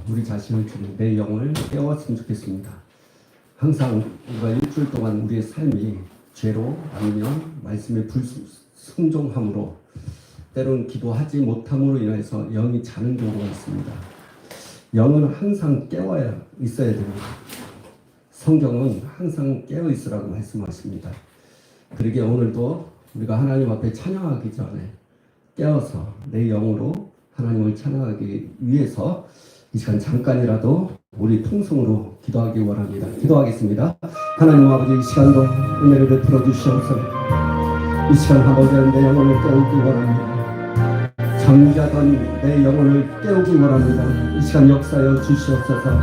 우리 자신을 주는 내 영혼을 깨웠으면 좋겠습니다. 항상 우리가 일주일 동안 우리의 삶이 죄로 아니면 말씀에 불순종함으로 때로는 기도하지 못함으로 인해서 영이 자는 경우가 있습니다. 영은 항상 깨어 있어야 됩니다. 성경은 항상 깨어 있으라고 말씀하십니다. 그러기에 오늘도 우리가 하나님 앞에 찬양하기 전에 깨어서 내 영으로 하나님을 찬양하기 위해서 이 시간 잠깐이라도 우리 통성으로 기도하기 원합니다. 기도하겠습니다. 하나님 아버지, 이 시간도 은혜를 베풀어 주시옵소서. 이 시간 아버지, 내 영혼을 깨우기 원합니다. 잠자던 내 영혼을 깨우기 원합니다. 이 시간 역사여 주시옵소서.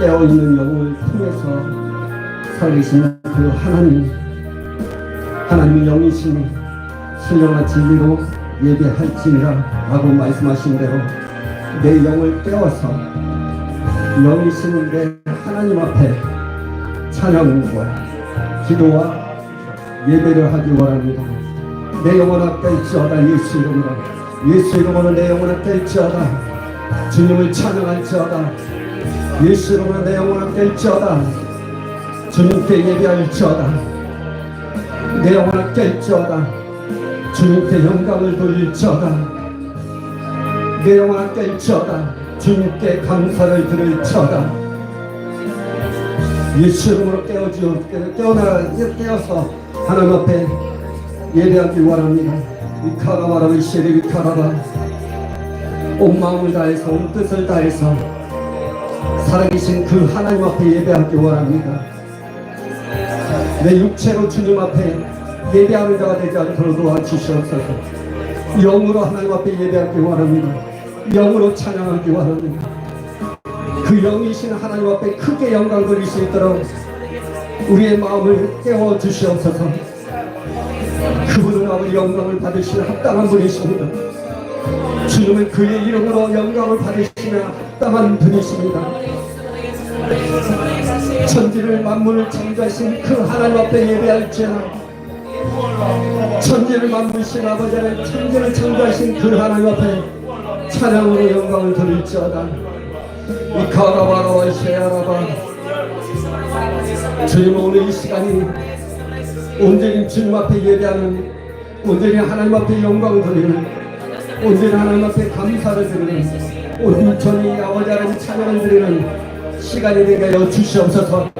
깨어있는 영혼을 통해서 살아계신 그 하나님의 영이시니 신령한 진리로 예배할지니라 라고 말씀하신 대로 내 영을 깨워서 영이신 내 하나님 앞에 찬양과 기도와 예배를 하기 원합니다. 내 영혼아 깰지어다. 예수 이름으로, 예수 이름으로 내 영혼아 깰지어다. 주님을 찬양할지어다. 예수 이름으로 내 영혼아 깰지어다. 주님께 예배할지어다. 내 영혼아 깰지어다. 주님께 영광을 돌릴지어다. 내 영혼아 깰지어다. 주님께 감사를 드릴지어다. 예수 이름으로 깨어서 하나님 앞에 예배하기 원합니다. 이카라바라비 시리비카라바, 온 마음을 다해서 온 뜻을 다해서 살아계신 그 하나님 앞에 예배하기 원합니다. 내 육체로 주님 앞에 예배하는 자가 되지 않도록 도와주시옵소서. 영으로 하나님 앞에 예배하기 원합니다. 영으로 찬양하기 원합니다. 그 영이신 하나님 앞에 크게 영광 돌릴 수 있도록 우리의 마음을 깨워 주시옵소서. 그분은 아버지 영광을 받으시는 합당한 분이십니다. 주님은 그의 이름으로 영광을 받으시는 합당한 분이십니다. 천지를 만물을 창조하신 그 하나님 앞에 예배할지어다. 천지를 만드신 아버지를 천지를 창조하신 그 하나님 앞에 찬양으로 영광을 돌릴지어다. 이카라바라와 셰아라바, 주님은 오늘 이 시간이 온전히 주님 앞에 예배하는, 온전히 하나님 앞에 영광을 돌리는, 온전히 하나님 앞에 감사를 드리는, 온전히 아버지 하나님 찬양을 드리는 시간이 되게 하여 주시옵소서.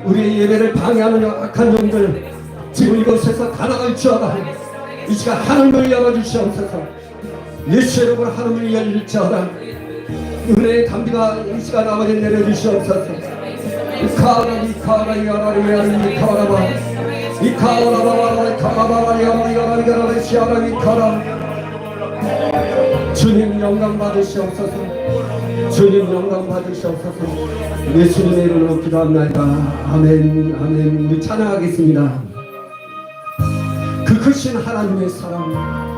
우리의 예배를 방해하는 악한 영들 지금 이곳에서 다 나갈지어다. 이 시간 하늘을 열어주시옵소서. 예수 이름으로 하늘을 열릴지어다. 은혜의 담비가 이 시간 아버지 내려주시옵소서. 이카라바 주님 영광 받으시옵소서. 주님 영광 받으시옵소서. 예수님의 이름으로 기도합니다. 아멘, 아멘. 우리 찬양하겠습니다. 그 크신 하나님의 사랑.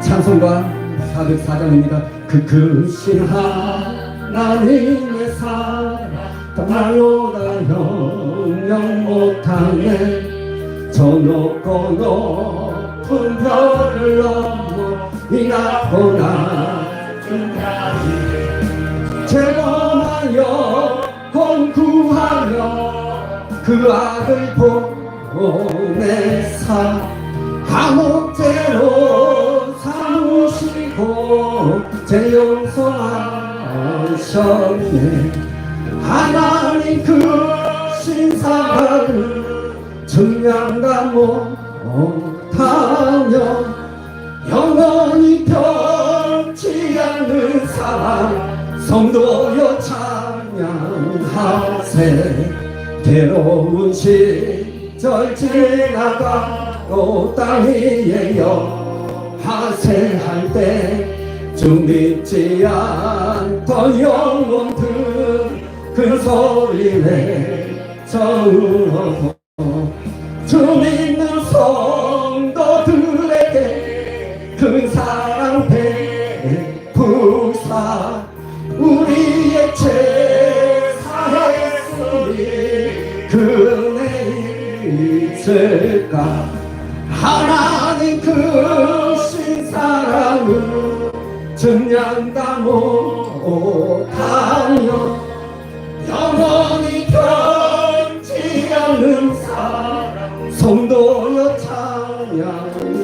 찬송가 404장입니다. 그 크신 하나님의 사랑 나로다 영영 못하네. 저 높고 높은 별을 넘어 이 낮고 낮은 가지 죄범하여 공구하며 그 아들 보내사 감옥죄로 삼으시고 제 용서하셨네. 하나님 그 신사를 증명가 못하며 영원히 변치 않는 사랑 성도여 찬양하세. 괴로운 시절 지나가고 땅 위에 하세할 때 주 믿지 않던 영혼들 그 소리 외쳐오고 주 믿는 성도들에게 그 사랑 베푸사 우리의 죄 사했으니 그 은혜 있을까. 하나님 그 신사랑을 증량다 못하며 영원히 변치 않는 사랑 성도여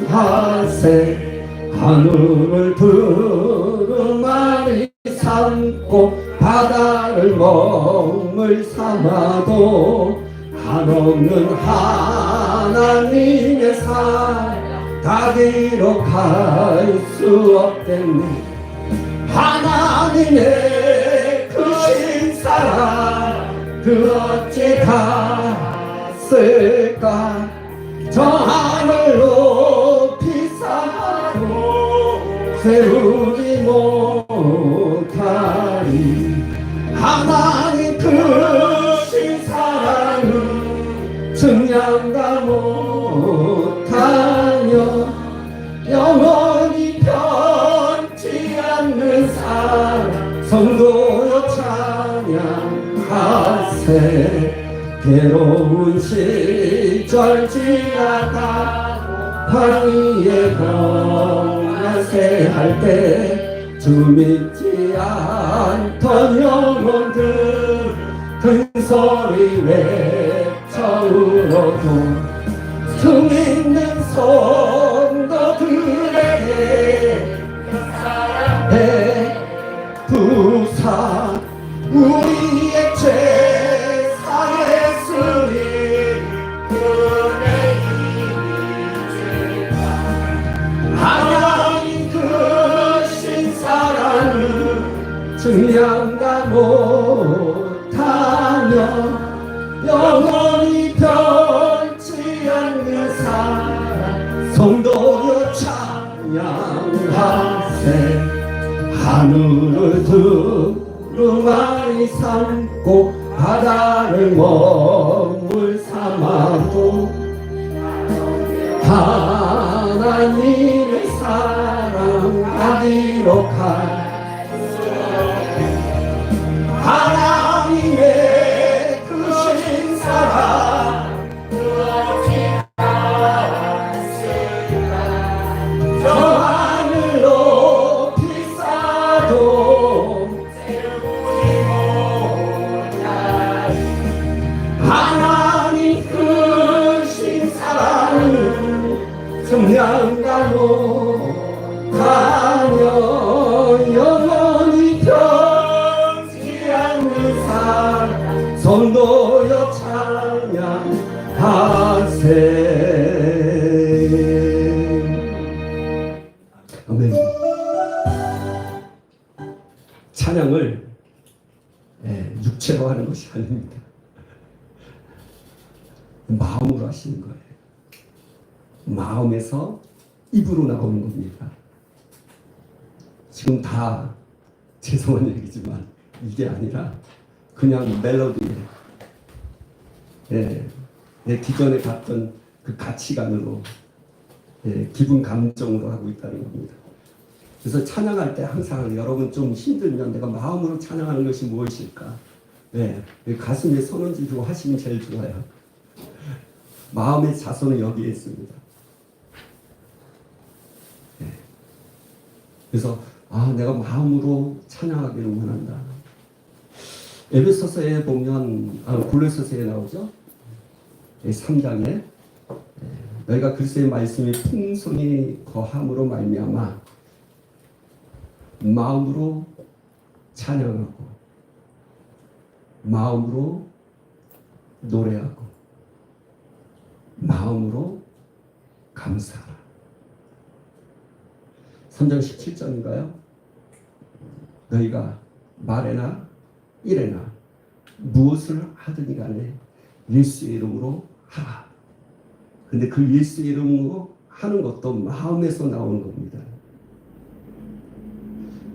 찬양하세. 하늘을 두루마리 삼고 바다를 먹물 삼아도 한없는 하나님의 사랑 다 기록할 수 없겠네. 하나님의 그 신사랑 그 어찌 닿았을까. 저 하늘 높이 쌓아도 세우지 못하리. 하나님 그 신사랑은 증량다 못하며 영원히 변치 않는 사랑 성도여 찬양하세. 괴로운 시절 지나가고 발 위에 거나세 할 때 주 믿지 않던 영혼들 큰 소리 외쳐울어도 주 믿는 성도들에게 부산 우리의 죄 사했으니 그의 힘이 하나님 그 신사랑을 증량다 못하며 영원히 변치 않는 사랑 성도여 찬양하세. 하늘을 두루마리 삼고 바다를 먹물 삼아도 하나님의 사랑 다 기록할 하나님의 그 신사랑 저 하늘 높이 쌓아도 하나님 그 신사랑은 증량다 못하며 영원히 변치 않는 사랑 성도여 찬양하세. 아멘. 찬양을 육체로 하는 것이 아닙니다. 마음으로 하시는 거예요. 마음에서 입으로 나오는 겁니다. 지금 다 죄송한 얘기지만 이게 아니라 그냥 멜로디에 내 기존에 갔던 그 가치관으로 기분 감정으로 하고 있다는 겁니다. 그래서 찬양할 때 항상 여러분 좀 힘들면 내가 마음으로 찬양하는 것이 무엇일까? 가슴에 손을 쥐고 하시면 제일 좋아요. 마음의 자손은 여기에 있습니다. 그래서 내가 마음으로 찬양하기를 원한다. 에베소서에 보면 골로새서에 나오죠. 3장에 너희가 그리스도의 말씀이 풍성히 거함으로 말미암아 마음으로 찬양하고 마음으로 노래하고 마음으로 감사하라. 3장 17절인가요? 너희가 말에나 일에나 무엇을 하든지 간에 예수의 이름으로 하라. 근데 그 예수의 이름으로 하는 것도 마음에서 나오는 겁니다.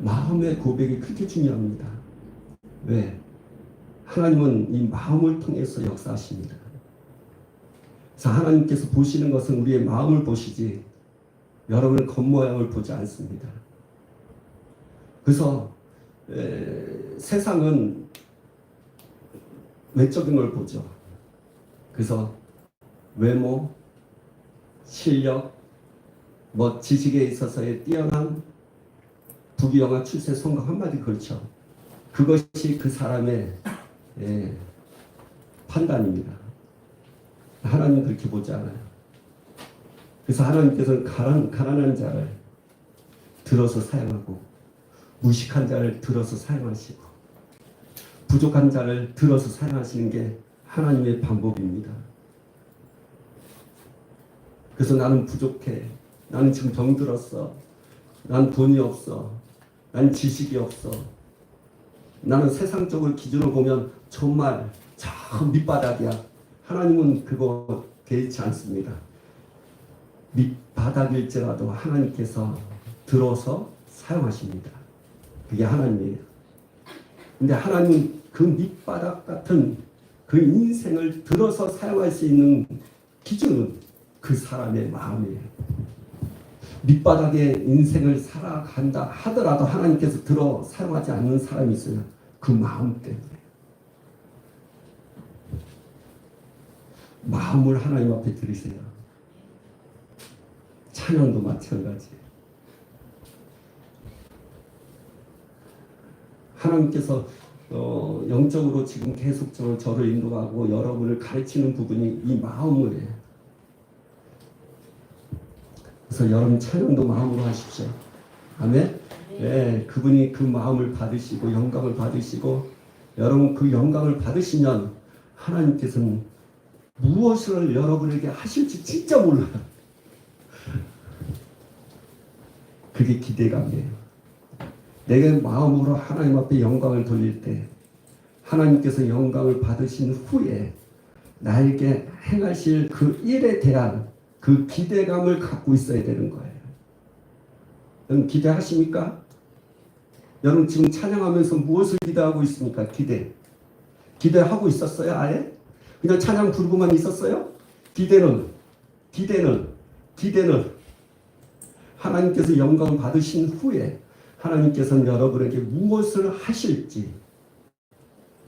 마음의 고백이 그렇게 중요합니다. 왜? 하나님은 이 마음을 통해서 역사하십니다. 그래서 하나님께서 보시는 것은 우리의 마음을 보시지 여러분의 겉모양을 보지 않습니다. 그래서 세상은 외적인 걸 보죠. 그래서 외모, 실력, 지식에 있어서의 뛰어남, 부귀영화 출세 성공 한마디 그렇죠. 그것이 그 사람의 판단입니다. 하나님 그렇게 보지 않아요. 그래서 하나님께서는 가난한 자를 들어서 사용하고 무식한 자를 들어서 사용하시고 부족한 자를 들어서 사용하시는 게 하나님의 방법입니다. 그래서 나는 부족해. 나는 지금 병들었어. 난 돈이 없어. 난 지식이 없어. 나는 세상적으로 기준으로 보면 정말 저 밑바닥이야. 하나님은 그거 개의치 않습니다. 밑바닥일지라도 하나님께서 들어서 사용하십니다. 그게 하나님이에요. 근데 하나님은 그 밑바닥 같은 그 인생을 들어서 사용할 수 있는 기준은 그 사람의 마음이에요. 밑바닥의 인생을 살아간다 하더라도 하나님께서 들어 사용하지 않는 사람이 있어요. 그 마음 때문에. 마음을 하나님 앞에 드리세요. 찬양도 마찬가지. 하나님께서 영적으로 지금 계속적으로 저를 인도하고 여러분을 가르치는 부분이 이 마음이에요. 그래서 여러분 찬양도 마음으로 하십시오. 아멘. 네, 그분이 그 마음을 받으시고 영광을 받으시고 여러분 그 영광을 받으시면 하나님께서는 무엇을 여러분에게 하실지 진짜 몰라요. 그게 기대감이에요. 내가 마음으로 하나님 앞에 영광을 돌릴 때 하나님께서 영광을 받으신 후에 나에게 행하실 그 일에 대한 그 기대감을 갖고 있어야 되는 거예요. 여러분 기대하십니까? 여러분 지금 찬양하면서 무엇을 기대하고 있습니까? 기대하고 있었어요? 아예? 그냥 찬양 부르고만 있었어요? 기대는 하나님께서 영광을 받으신 후에 하나님께서는 여러분에게 무엇을 하실지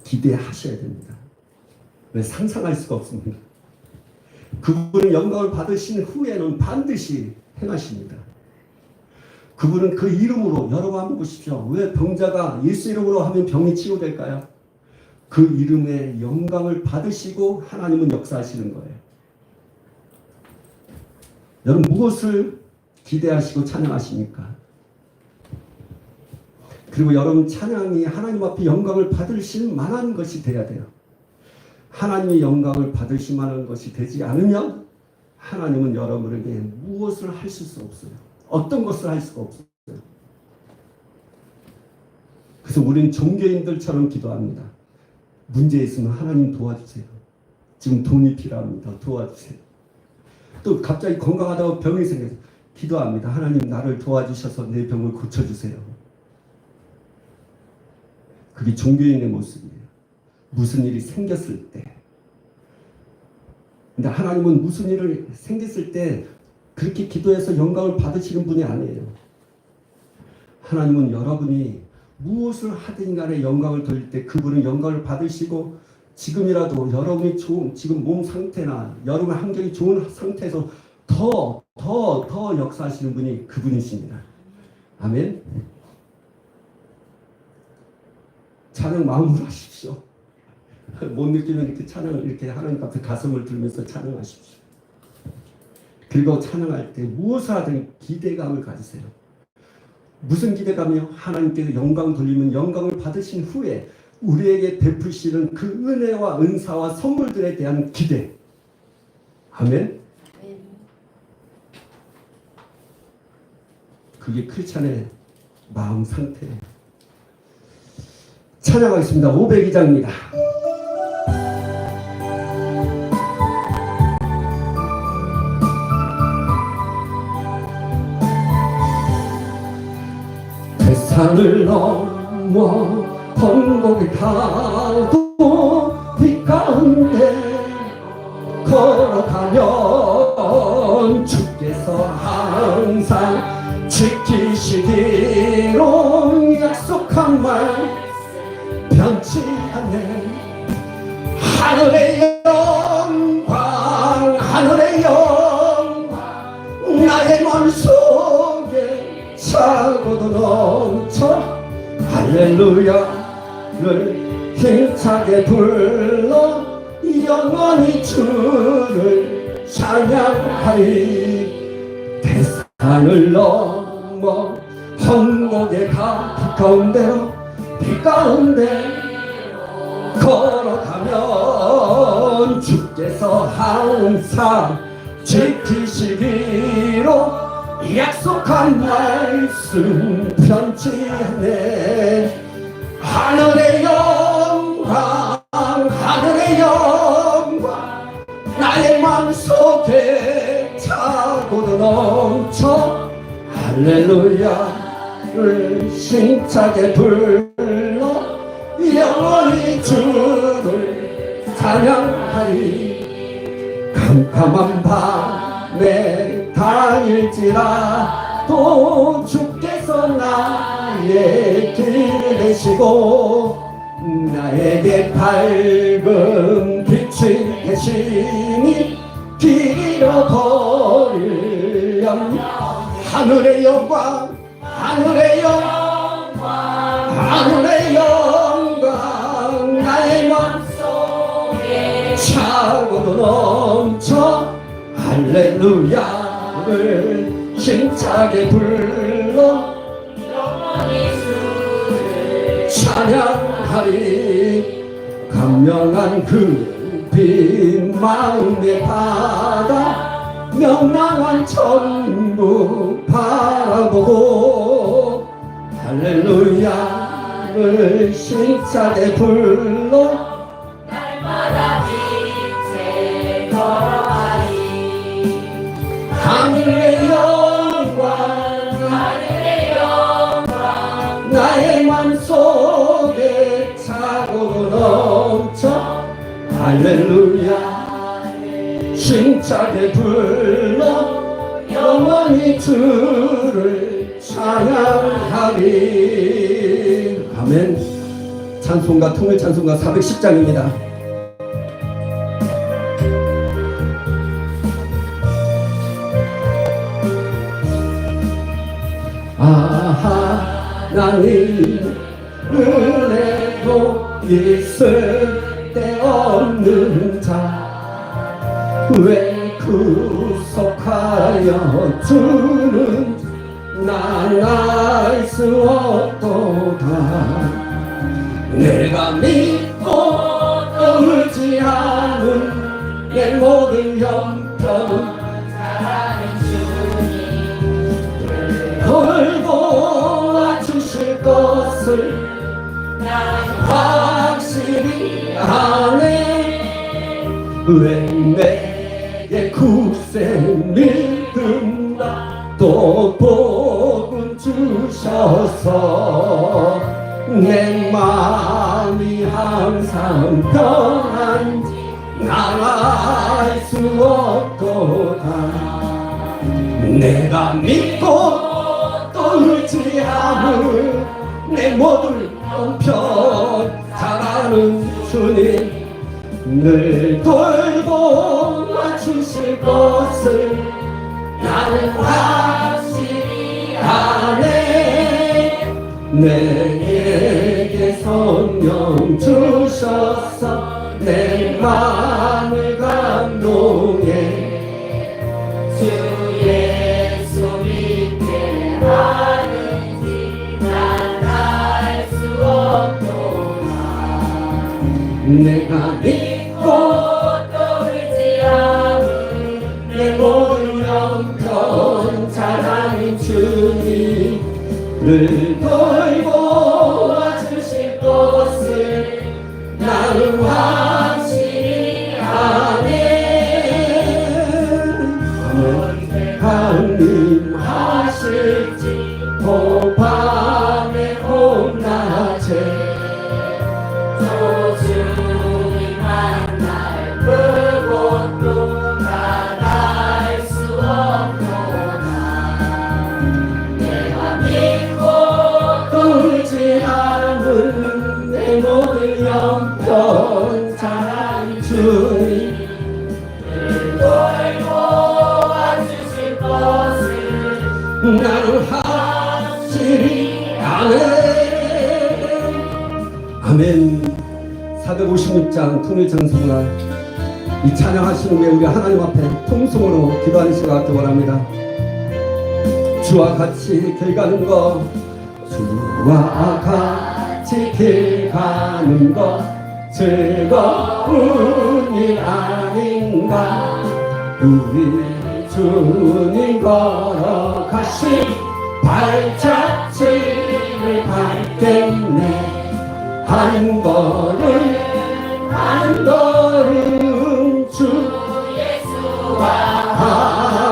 기대하셔야 됩니다. 왜? 상상할 수가 없습니다. 그분은 영광을 받으신 후에는 반드시 행하십니다. 그분은 그 이름으로 여러분 한번 보십시오. 왜 병자가 예수 이름으로 하면 병이 치유될까요? 그 이름의 영광을 받으시고 하나님은 역사하시는 거예요. 여러분 무엇을 기대하시고 찬양하십니까? 그리고 여러분 찬양이 하나님 앞에 영광을 받으실 만한 것이 돼야 돼요. 하나님의 영광을 받으실 만한 것이 되지 않으면 하나님은 여러분에게 무엇을 하실 수 없어요. 어떤 것을 할 수가 없어요. 그래서 우리는 종교인들처럼 기도합니다. 문제 있으면 하나님 도와주세요. 지금 돈이 필요합니다. 도와주세요. 또 갑자기 건강하다고 병이 생겨서 기도합니다. 하나님 나를 도와주셔서 내 병을 고쳐주세요. 그게 종교인의 모습이에요. 무슨 일이 생겼을 때. 근데 하나님은 무슨 일이 생겼을 때 그렇게 기도해서 영광을 받으시는 분이 아니에요. 하나님은 여러분이 무엇을 하든 간에 영광을 돌릴 때 그분은 영광을 받으시고 지금이라도 여러분이 좋은 지금 몸 상태나 여러분 환경이 좋은 상태에서 더 역사하시는 분이 그분이십니다. 아멘. 찬양 마음으로 하십시오. 못 느끼면 이렇게 찬양을 이렇게 하나님 앞에 가슴을 들면서 찬양하십시오. 그리고 찬양할 때 무엇을 하든 기대감을 가지세요. 무슨 기대감이요? 하나님께서 영광 돌리면 영광을 받으신 후에 우리에게 베푸시는 그 은혜와 은사와 선물들에 대한 기대. 아멘. 그게 크리스찬의 마음 상태예요. 찬양하겠습니다. 502장입니다. 산을 넘어 번복이 타도 빛 가운데 걸어가면 주께서 항상 지키시기로 약속한 말 변치 않네. 하늘의 영광 하늘의 영광 나의 머릿속에 차고도 할렐루야를 힘차게 불러 영원히 주를 찬양하리. 대산을 넘어 험곡의 가까운데로 걸어가면 주께서 항상 지키시기로 약속한 말씀 편치 않네. 하늘의 영광 하늘의 영광 나의 마음속에 차고도 넘쳐 할렐루야를 힘차게 불러 영원히 주를 찬양하리. 캄캄한 밤에 다닐지라도 주께서 나의 길을 되시고 나에게 밝은 빛이 되시니 길 잃어버리렴. 하늘의 영광 하늘의 영광 하늘의 영광 나의 마음속에 차고도 넘쳐 할렐루야를 힘차게 불러 영원히 주를 찬양하리. 강명한 그 빛 마음의 바다 명랑한 천국 바라보고 할렐루야를 힘차게 불러 날마다 빛에 걸어가리. 하늘의 영광 하늘의 영광 나의 맘속에 차고 넘쳐 할렐루야 힘차게 불러 영원히 주를 찬양하리. 아멘. 찬송가 통일 찬송가 410장입니다. 하나님 은혜도 있을 데 없는 자 왜 구속하여 주는 난 알 수 없도다. 내가 믿고 떠물지 않은 내 모든 형편 돌보아 주실 것을 난 확실히 아네. 왜 내게 굳센 믿음과 또 복은 주셔서 내 마음이 항상 편한지 난 알 수 없도다. 내가 믿고 떠올지 않을 내 모든 형편 잘 아는 주님 늘 돌보아 주실 것을 나는 확실히 아네. 내게 성령 주셔서 내 마음을 감동해 주 예수 믿게 하는지 난 알 수 없도다. 내가 믿고 떠올지 않은 내 모든 형편 잘 아는 주님을 돌보아 주실 것을 나는 확실히 아네. 하나님 하실지 밤에 봄낮에 소중히 만날 그곳도 난 알 수 없도다. 내가 믿고 돌지 않은 내 모든 형편 잘 주님 돌보아 주실 것을 나는 확실히 아네. 아멘. 456장 통일장성가 이 찬양하시는 후에 우리 하나님 앞에 통성으로 기도하는 시간 갖기 원합니다. 주와 같이 길 가는 것, 주와 같이 길 가는 것 즐거운 일 아닌가. 우리 주님 걸어가신 발자취를 밟겠네. 한 걸음 한 걸음 주 예수와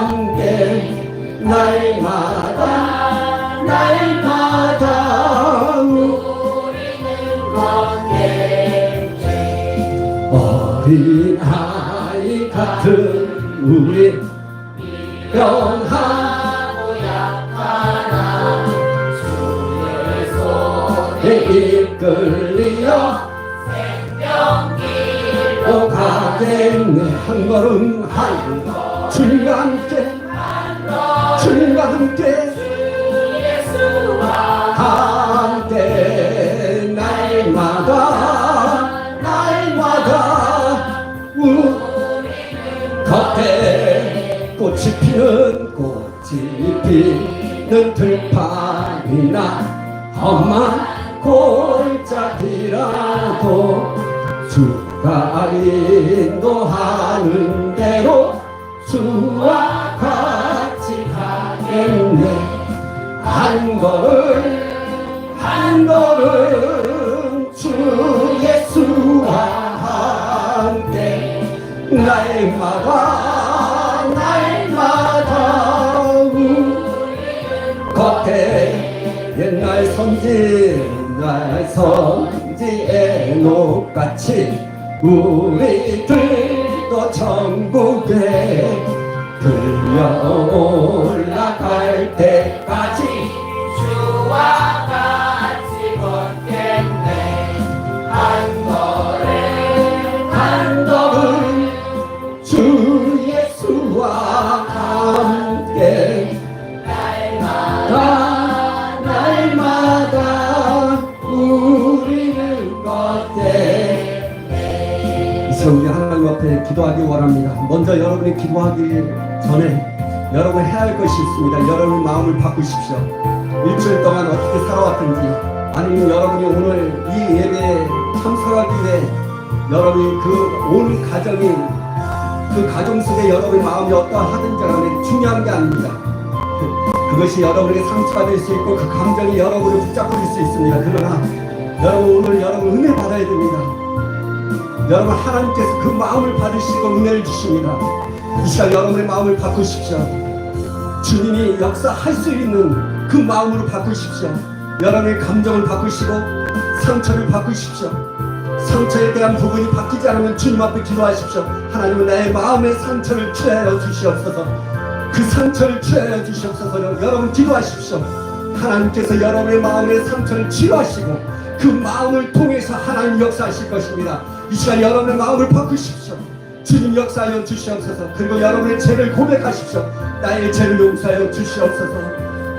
함께 날마다 날마다 우리는 걷겠네. 어린아이 같은 우리 영하고 약하나 주의 손에 이끌리어 생명길로 가겠네. 한 걸음 한 걸음 주님과 함께 주님과 함께 주 예수와 함께 날마다 날마다 우리는 겉에 꽃이 피는 꽃이 피는 들판이나 험한 골짜기라도 주가 인도하는 대로 주와 같이 가겠네. 한 걸음 주 예수와 함께 날마다 날마다 겉에 옛날 선지 에녹같이 우리들도 천국에 들려 올라갈 때까지 주와 같이 걷겠네. 한 걸음 주 예수와 함께 날마다 날마다 우리는 걷겠네. 이제 우리 하나님 앞에 기도하기 원합니다. 먼저 여러분이 기도하기 전에 여러분 해야 할 것이 있습니다. 여러분 마음을 바꾸십시오. 일주일 동안 어떻게 살아왔든지, 아니면 여러분이 오늘 이 예배에 참석하기 위해 여러분이 온 가정이 그 가정 속에 여러분의 마음이 어떠하든지 간에 중요한 게 아닙니다. 그것이 여러분에게 상처가 될 수 있고 그 감정이 여러분을 붙잡고 있을 수 있습니다. 그러나 여러분 오늘 여러분 은혜 받아야 됩니다. 여러분 하나님께서 그 마음을 받으시고 은혜를 주십니다. 이 시간 여러분의 마음을 바꾸십시오. 주님이 역사할 수 있는 그 마음으로 바꾸십시오. 여러분의 감정을 바꾸시고 상처를 바꾸십시오. 상처에 대한 부분이 바뀌지 않으면 주님 앞에 기도하십시오. 하나님은 나의 마음의 상처를 취하여 주시옵소서. 그 상처를 취하여 주시옵소서. 여러분 기도하십시오. 하나님께서 여러분의 마음의 상처를 치유하시고 그 마음을 통해서 하나님 역사하실 것입니다. 이 시간 여러분의 마음을 바꾸십시오. 주님 역사하여 주시옵소서. 그리고 여러분의 죄를 고백하십시오. 나의 죄를 용서하여 주시옵소서.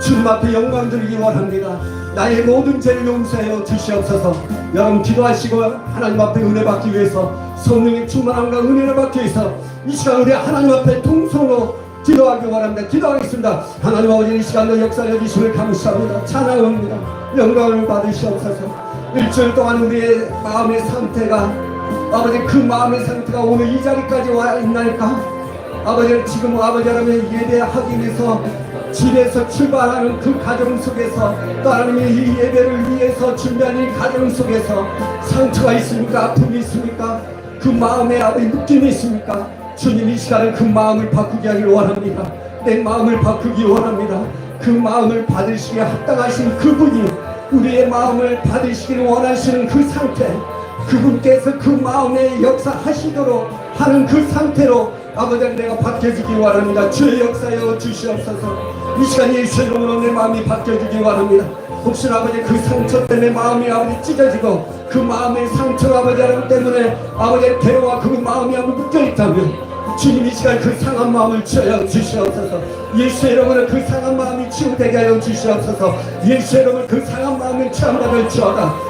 주님 앞에 영광 드리기 원합니다. 나의 모든 죄를 용서하여 주시옵소서. 여러분 기도하시고 하나님 앞에 은혜 받기 위해서, 성령의 충만함과 은혜를 받기 위해서 이 시간 우리 하나님 앞에 통성으로 기도하기 원합니다. 기도하겠습니다. 하나님 아버지, 이 시간도 역사하여 주심을 감사합니다. 찬양합니다. 영광을 받으시옵소서. 일주일 동안 우리의 마음의 상태가, 아버지 그 마음의 상태가 오늘 이 자리까지 와 있나이까? 아버지 지금 아버지 여러분의 예배하기 위해서 집에서 출발하는 그 가정 속에서, 또 하나님의 이 예배를 위해서 준비하는 이 가정 속에서 상처가 있습니까? 아픔이 있습니까? 그 마음에 아버지 묶임이 있습니까? 주님 이 시간은 그 마음을 바꾸게 하길 원합니다. 내 마음을 바꾸기 원합니다. 그 마음을 받으시기에 합당하신 그분이 우리의 마음을 받으시기를 원하시는 그 상태, 그분께서 그 마음에 역사하시도록 하는 그 상태로 아버지 내가 바뀌어지기 원합니다. 주의 역사여 주시옵소서. 이 시간 예수의 이름으로 내 마음이 바뀌어지기 원합니다. 혹시 아버지 그 상처 때문에 마음이 아버지 찢어지고 그 마음의 상처가 아버지 여러분 때문에 아버지의 괴로와 그 마음이 아버지 묶여있다면 주님 이 시간 그 상한 마음을 치유하여 주시옵소서. 예수의 이름으로 그 상한 마음이 치유되게 하여 주시옵소서. 예수의 이름으로 그 상한 마음을 치유함받을 지어다.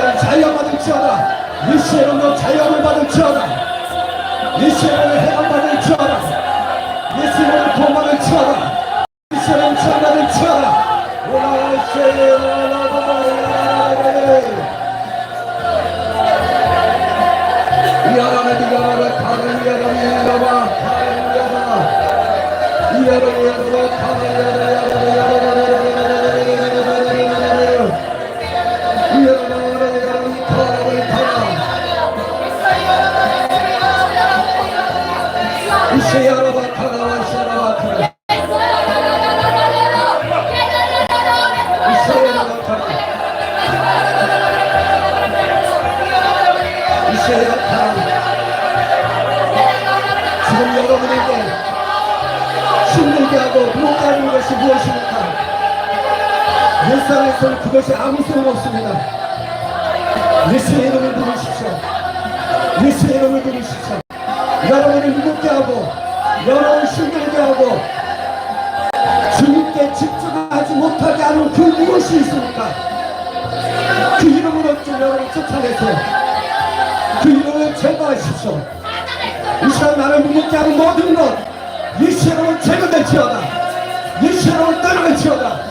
여러분 자유 받을지어다. 예수의 이름으로 자유함을 받을지어다. 예수의 이름으로 해방 받을지어다. 예수의 이름으로 구원 받을지어다. 예수의 이름으로 치유 받을지어다. 지금 여러분에게 힘들게 하고 무엇하는 것이 무엇입니까? 일상에서는 그것이 아무 소용 없습니다. 예수의 이름을 부르십시오. 예수의 이름을 부르십시오. 여러분을 무겁게 하고 여러분을 힘들게 하고 주님께 집중하지 못하게 하는 그 무엇이 있습니까? 그 이름으로 좀 여러분 쫓아내세요. 이름으로 제거하십시오. 이 시간 나를 무겁게 하는 모든 것 예수 이름으로 제거될지어다. 예수 이름으로 떠나갈지어다.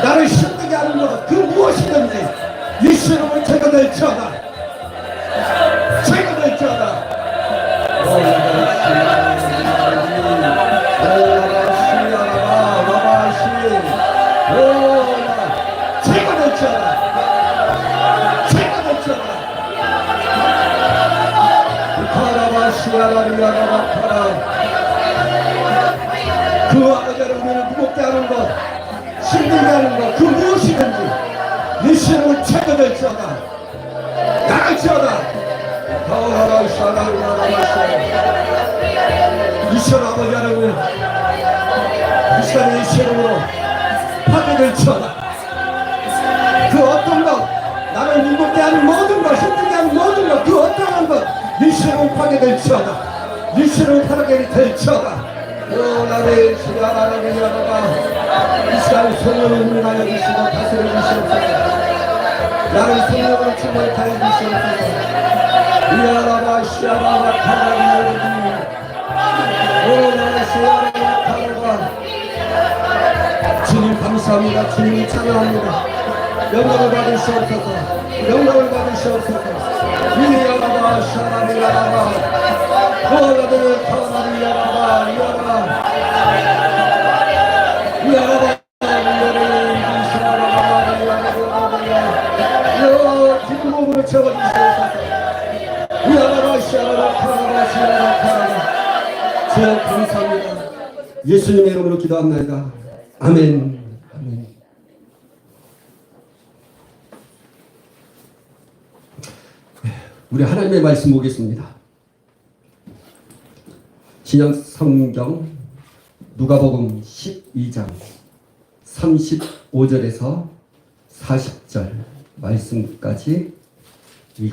나를 힘들게 하는 것 그 무엇이든지 예수 이름으로 제거될지어다. 제거될지어다. 그 아버지를 우리를 무겁게 하는 것, 힘들게 하는 것, 그 무엇이든지 예수님을 체거될지어다. 나갈지어다. 이 시간 아버지 하나님, 이 시간 예수 이름으로 파괴될지어다. 그 어떤 것, 나를 무겁게 하는 모든 것, 힘들게 하는 모든 것, 그 어떠한 것 예수 이름으로 파괴될지어다. 예수 이름으로 파괴될지어다. 나를 시야바라기야바바 이 시간 성령을 운행하여 주시고 다스려 주시옵소서. 나를 성령으로 충만히 하여 주시옵소서. 이야라바 시야바라 카라비야바디 나를 시야바라 카라바 주님 감사합니다. 주님 찬양합니다. 영광을 받으시옵소서. 영광을 받으시옵소서. 이야라바 샤라비야바바 너라들 카라비야바바 이야라 이야라바 기쁜 몸으로 채워주시옵소서. 이야라바 시야라바 카라바 시야라바 카라바 주여 감사합니다. 예수님의 이름으로 기도합니다. 아멘. 아멘. 우리 하나님의 말씀 보겠습니다. 신약 성경 누가복음 12장 35절에서 40절 말씀까지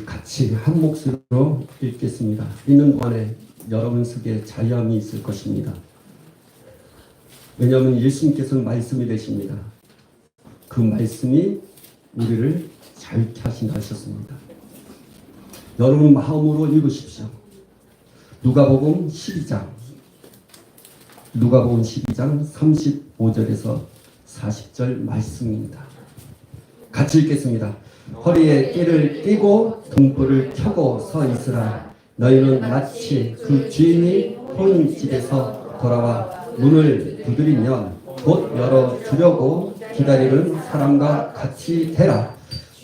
같이 한 목소리로 읽겠습니다. 읽는 동안에 여러분 속에 자유함이 있을 것입니다. 왜냐하면 예수님께서는 말씀이 되십니다. 그 말씀이 우리를 자유케 하신다 하셨습니다. 여러분 마음으로 읽으십시오. 누가복음 12장 35절에서 40절 말씀입니다. 같이 읽겠습니다. 허리에 띠를 띠고 등불을 켜고 서 있으라. 너희는 마치 그 주인이 혼인집에서 돌아와 문을 두드리면 곧 열어주려고 기다리는 사람과 같이 되라.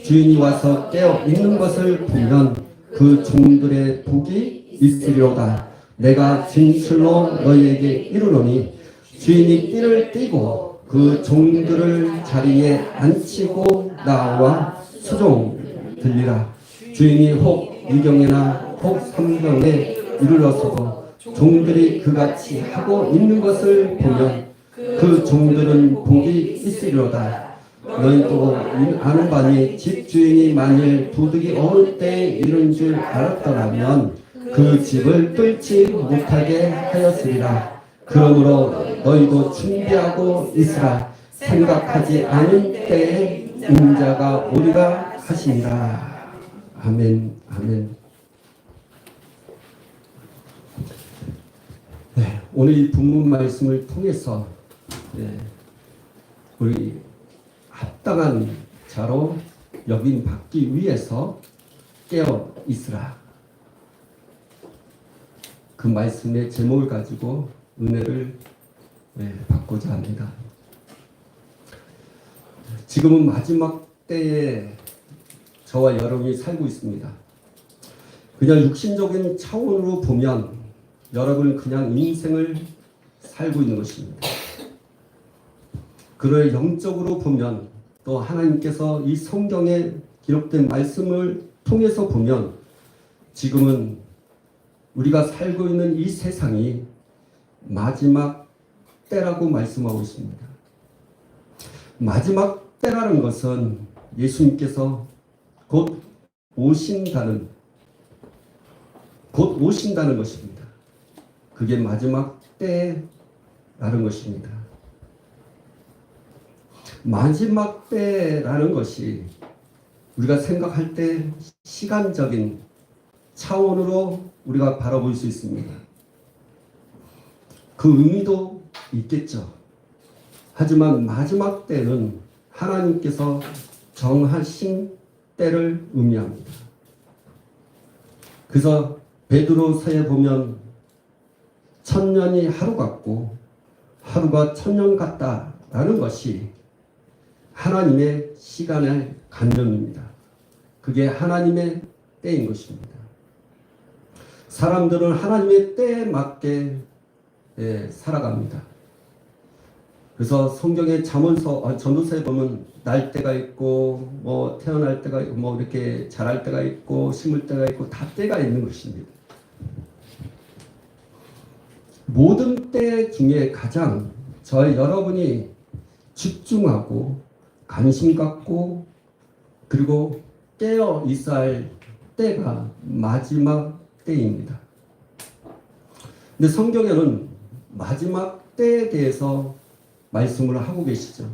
주인이 와서 깨어 있는 것을 보면 그 종들의 복이 있으리로다. 내가 진실로 너희에게 이르노니 주인이 띠를 띠고 그 종들을 자리에 앉히고 나와 수종 들리라. 주인이 혹 2경이나 혹 3경에 이르러서도 종들이 그같이 하고 있는 것을 보면 그 종들은 복이 있으리로다. 너희도 아는 바니 집주인이 만일 도둑이 어느 때에 이른 줄 알았더라면 그 집을 뚫지 못하게 하였으리라. 그러므로 너희도 준비하고 있으라. 생각하지 않은 때에 인자가 오리라 하시니라. 아멘. 아멘. 네, 오늘 이 본문 말씀을 통해서 우리 합당한 자로 여긴 받기 위해서 깨어 있으라. 그 말씀의 제목을 가지고 은혜를 받고자 합니다. 지금은 마지막 때에 저와 여러분이 살고 있습니다. 그냥 육신적인 차원으로 보면 여러분은 그냥 인생을 살고 있는 것입니다. 그러나 영적으로 보면 또 하나님께서 이 성경에 기록된 말씀을 통해서 보면 지금은 우리가 살고 있는 이 세상이 마지막 때라고 말씀하고 있습니다. 마지막 때라는 것은 예수님께서 곧 오신다는 것입니다. 그게 마지막 때라는 것입니다. 마지막 때라는 것이 우리가 생각할 때 시간적인 차원으로 우리가 바라볼 수 있습니다. 그 의미도 있겠죠. 하지만 마지막 때는 하나님께서 정하신 때를 의미합니다. 그래서 베드로서에 보면 천년이 하루 같고 하루가 천년 같다라는 것이 하나님의 시간의 간정입니다. 그게 하나님의 때인 것입니다. 사람들은 하나님의 때에 맞게 살아갑니다. 그래서 성경의 전도서에 보면 날 때가 있고 뭐 태어날 때가 있고 뭐 이렇게 자랄 때가 있고 심을 때가 있고 다 때가 있는 것입니다. 모든 때 중에 가장 저희 여러분이 집중하고 관심 갖고 그리고 깨어 있어야 할 때가 마지막 때입니다. 근데 성경에는 마지막 때에 대해서 말씀을 하고 계시죠.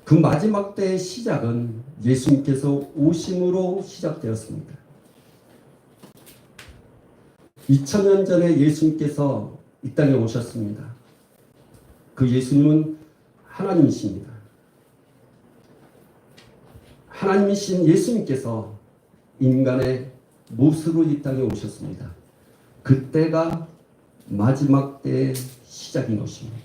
그 마지막 때의 시작은 예수님께서 오심으로 시작되었습니다. 2000년 전에 예수님께서 이 땅에 오셨습니다. 그 예수님은 하나님이십니다. 하나님이신 예수님께서 인간의 모습으로 이 땅에 오셨습니다. 그때가 마지막 때의 시작인 것입니다.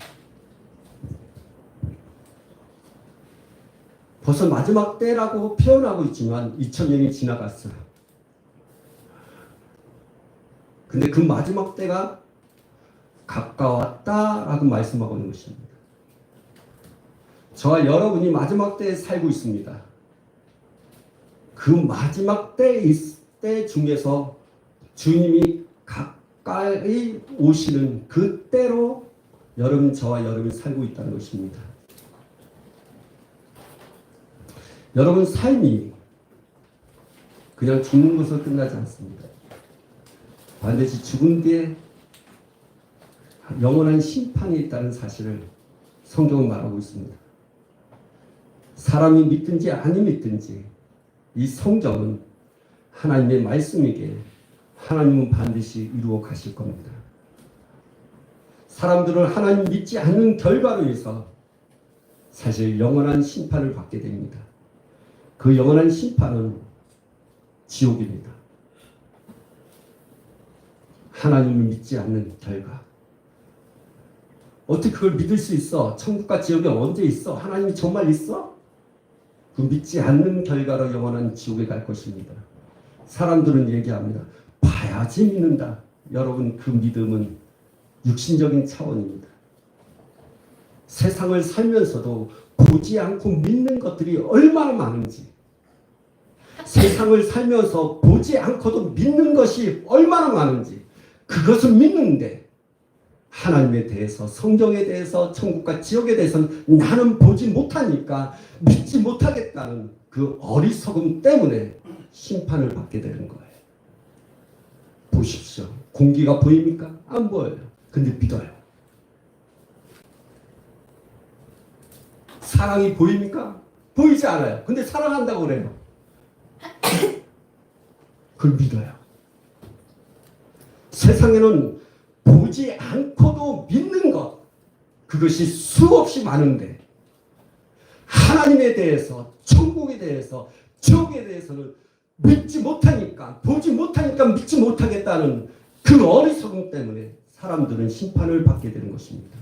벌써 마지막 때라고 표현하고 있지만 2000년이 지나갔어요. 근데 그 마지막 때가 가까웠다라고 말씀하고 있는 것입니다. 저와 여러분이 마지막 때에 살고 있습니다. 그 마지막 때 중에서 주님이 가까이 오시는 그 때로 저와 여러분이 살고 있다는 것입니다. 여러분 삶이 그냥 죽는 것으로 끝나지 않습니다. 반드시 죽은 뒤에 영원한 심판이 있다는 사실을 성경은 말하고 있습니다. 사람이 믿든지 아니 믿든지 이 성경은 하나님의 말씀이기에 하나님은 반드시 이루어 가실 겁니다. 사람들은 하나님 믿지 않는 결과로 인해서 사실 영원한 심판을 받게 됩니다. 그 영원한 심판은 지옥입니다. 하나님을 믿지 않는 결과. 어떻게 그걸 믿을 수 있어? 천국과 지옥이 언제 있어? 하나님이 정말 있어? 그 믿지 않는 결과로 영원한 지옥에 갈 것입니다. 사람들은 얘기합니다. 봐야지 믿는다. 여러분 그 믿음은 육신적인 차원입니다. 세상을 살면서도 보지 않고 믿는 것들이 얼마나 많은지, 세상을 살면서 보지 않고도 믿는 것이 얼마나 많은지, 그것을 믿는데 하나님에 대해서, 성경에 대해서, 천국과 지옥에 대해서는 나는 보지 못하니까 믿지 못하겠다는 그 어리석음 때문에 심판을 받게 되는 거예요. 보십시오. 공기가 보입니까? 안 보여요. 근데 믿어요. 사랑이 보입니까? 보이지 않아요. 근데 사랑한다고 그래요. 그걸 믿어요. 세상에는 보지 않고도 믿는 것, 그것이 수없이 많은데 하나님에 대해서, 천국에 대해서, 지옥에 대해서는 믿지 못하니까, 보지 못하니까 믿지 못하겠다는 그 어리석음 때문에 사람들은 심판을 받게 되는 것입니다.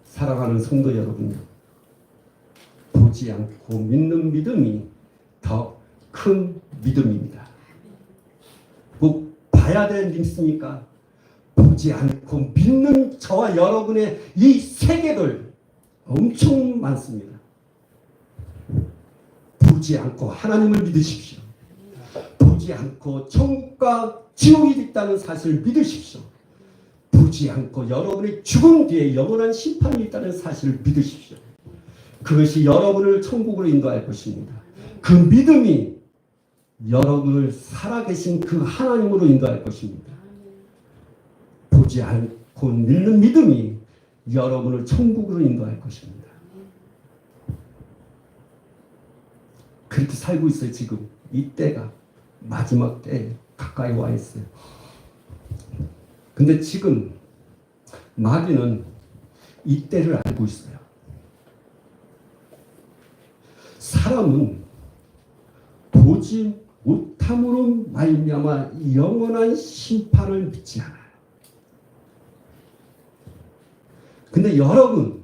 사랑하는 성도 여러분요, 보지 않고 믿는 믿음이 더 큰 믿음입니다. 꼭 봐야 될 믿습니까? 보지 않고 믿는 저와 여러분의 이 세계들 엄청 많습니다. 보지 않고 하나님을 믿으십시오. 보지 않고 천국과 지옥이 있다는 사실을 믿으십시오. 보지 않고 여러분의 죽음 뒤에 영원한 심판이 있다는 사실을 믿으십시오. 그것이 여러분을 천국으로 인도할 것입니다. 그 믿음이 여러분을 살아계신 그 하나님으로 인도할 것입니다. 보지 않고 믿는 믿음이 여러분을 천국으로 인도할 것입니다. 그렇게 살고 있어요. 지금 이때가 마지막 때 가까이 와 있어요. 근데 지금 마귀는 이 때를 알고 있어요. 사람은 보지 못함으로 말미암아 영원한 심판을 믿지 않아요. 근데 여러분,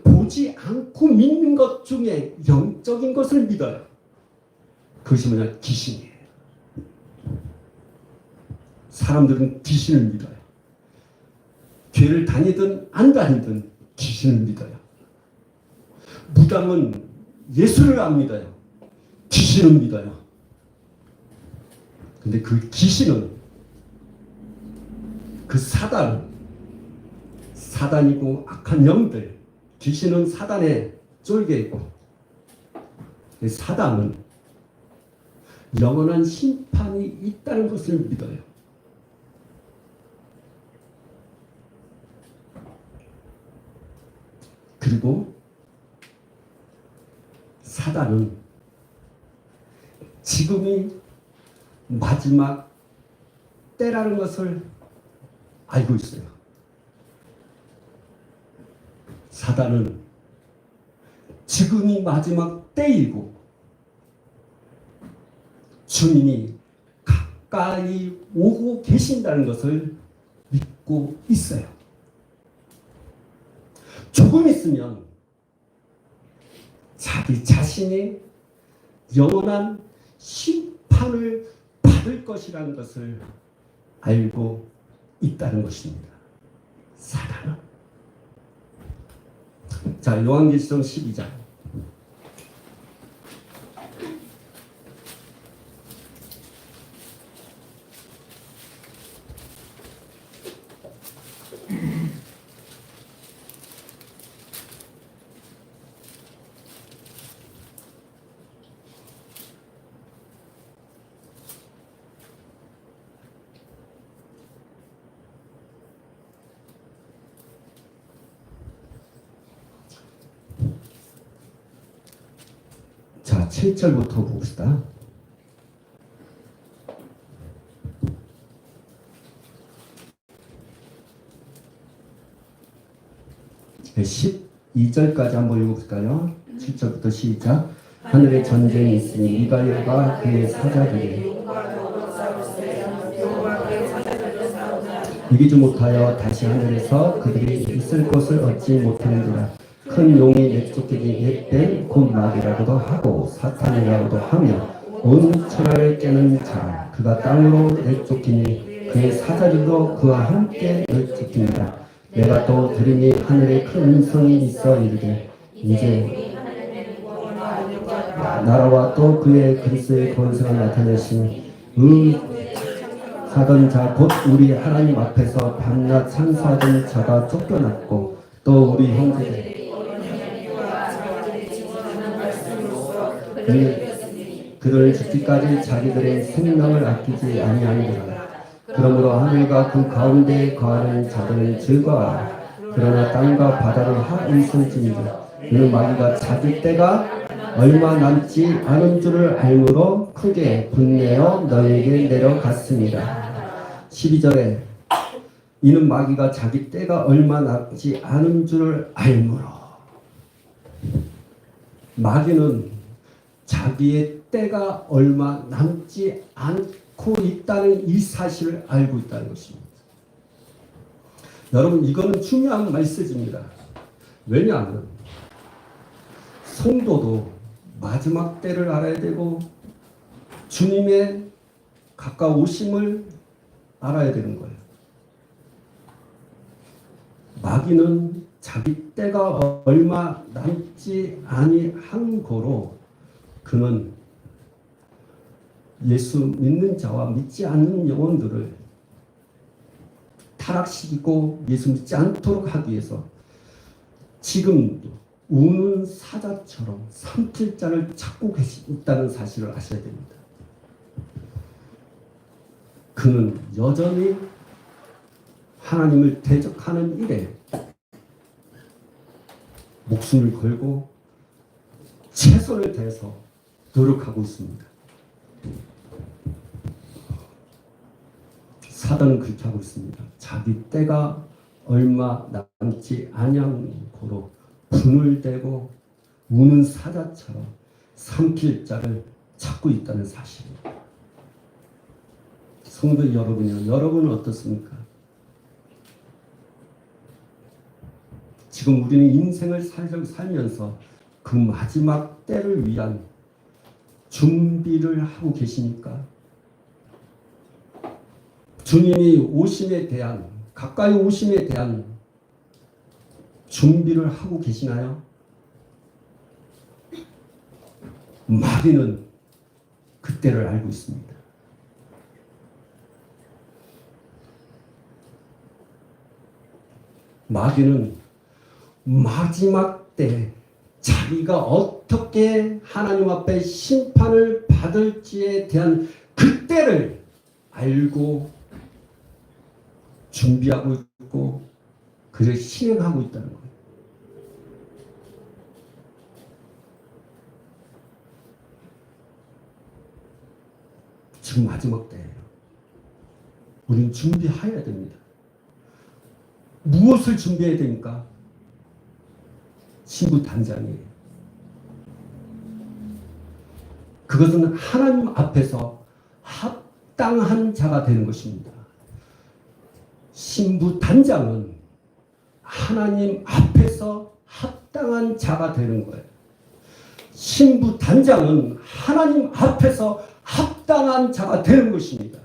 보지 않고 믿는 것 중에 영적인 것을 믿어요. 그것이 뭐냐? 귀신이에요. 사람들은 귀신을 믿어요. 교회를 다니든 안 다니든 귀신을 믿어요. 무당은 예수를 안 믿어요. 귀신을 믿어요. 근데 그 귀신은, 그 사단이고 악한 영들, 귀신은 사단에 쫄게 있고, 사단은 영원한 심판이 있다는 것을 믿어요. 그리고 사단은 지금이 마지막 때라는 것을 알고 있어요. 사단은 지금이 마지막 때이고 주님이 가까이 오고 계신다는 것을 믿고 있어요. 조금 있으면 자기 자신이 영원한 심판을 받을 것이라는 것을 알고 있다는 것입니다. 사단은. 자, 요한계시록 12장. 자, 7절부터 봅시다. 12절까지 한번 읽어볼까요? 7절부터 시작. 하늘에 전쟁이 있으니 미가엘과 그의 사자들이 이기지 못하여 다시 하늘에서 그들이 있을 곳을 얻지 못하는지라. 큰 용이 내쫓기니 옛된 곧 마귀라고도 하고 사탄이라고도 하며 온 천하를 깨는 자, 그가 땅으로 내쫓기니 그의 사자들도 그와 함께 내쫓깁니다. 내가 또 들으니 하늘에 큰 음성이 있어 이르되 이제 나라와 또 그의 그리스도의 권세가 나타내신 사던 자 곧 우리 하나님 앞에서 밤낮 상사하던 자가 쫓겨났고 또 우리 형제들 그들을 죽기까지 자기들의 생명을 아끼지 아니하니라. 그러므로 하늘과 그 가운데에 거하는 자들은 즐거워하라. 그러나 땅과 바다를 하있을지니라. 이는 마귀가 자기 때가 얼마 남지 않은 줄을 알므로 크게 분내어 너희에게 내려갔습니다. 12절에 이는 마귀가 자기 때가 얼마 남지 않은 줄을 알므로. 마귀는 자기의 때가 얼마 남지 않고 있다는 이 사실을 알고 있다는 것입니다. 여러분, 이거는 중요한 메시지입니다. 왜냐하면 성도도 마지막 때를 알아야 되고 주님의 가까우심을 알아야 되는 거예요. 마귀는 자기 때가 얼마 남지 아니한 거로 그는 예수 믿는 자와 믿지 않는 영혼들을 타락시키고 예수 믿지 않도록 하기 위해서 지금도 우는 사자처럼 삼킬자를 찾고 있다는 사실을 아셔야 됩니다. 그는 여전히 하나님을 대적하는 일에 목숨을 걸고 최선을 다해서 노력하고 있습니다. 사단은 그렇게 하고 있습니다. 자기 때가 얼마 남지 아니하고로 분을 대고 우는 사자처럼 삼킬 자를 찾고 있다는 사실입니다. 성도 여러분이요, 여러분은 어떻습니까? 지금 우리는 인생을 살면서 그 마지막 때를 위한 준비를 하고 계십니까? 주님이 오심에 대한, 가까이 오심에 대한 준비를 하고 계시나요? 마귀는 그때를 알고 있습니다. 마귀는 마지막 때 자기가 어떻게 하나님 앞에 심판을 받을지에 대한 그때를 알고 준비하고 있고 그를 실행하고 있다는 거예요. 지금 마지막 때예요. 우리는 준비해야 됩니다. 무엇을 준비해야 됩니까? 신부 단장이에요. 그것은 하나님 앞에서 합당한 자가 되는 것입니다. 신부 단장은 하나님 앞에서 합당한 자가 되는 거예요. 신부 단장은 하나님 앞에서 합당한 자가 되는 것입니다.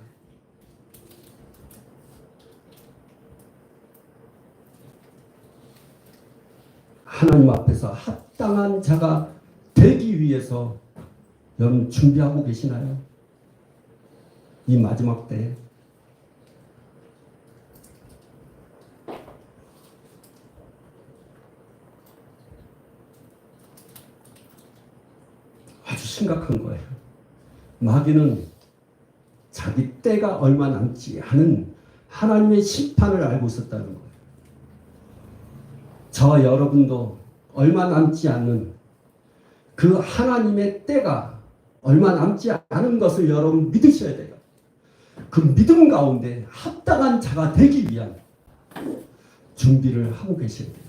하나님 앞에서 합당한 자가 되기 위해서 여러분 준비하고 계시나요? 이 마지막 때에 아주 심각한 거예요. 마귀는 자기 때가 얼마 남지 않은 하나님의 심판을 알고 있었다는 거예요. 저와 여러분도 얼마 남지 않는 그 하나님의 때가 얼마 남지 않은 것을 여러분 믿으셔야 돼요. 그 믿음 가운데 합당한 자가 되기 위한 준비를 하고 계셔야 돼요.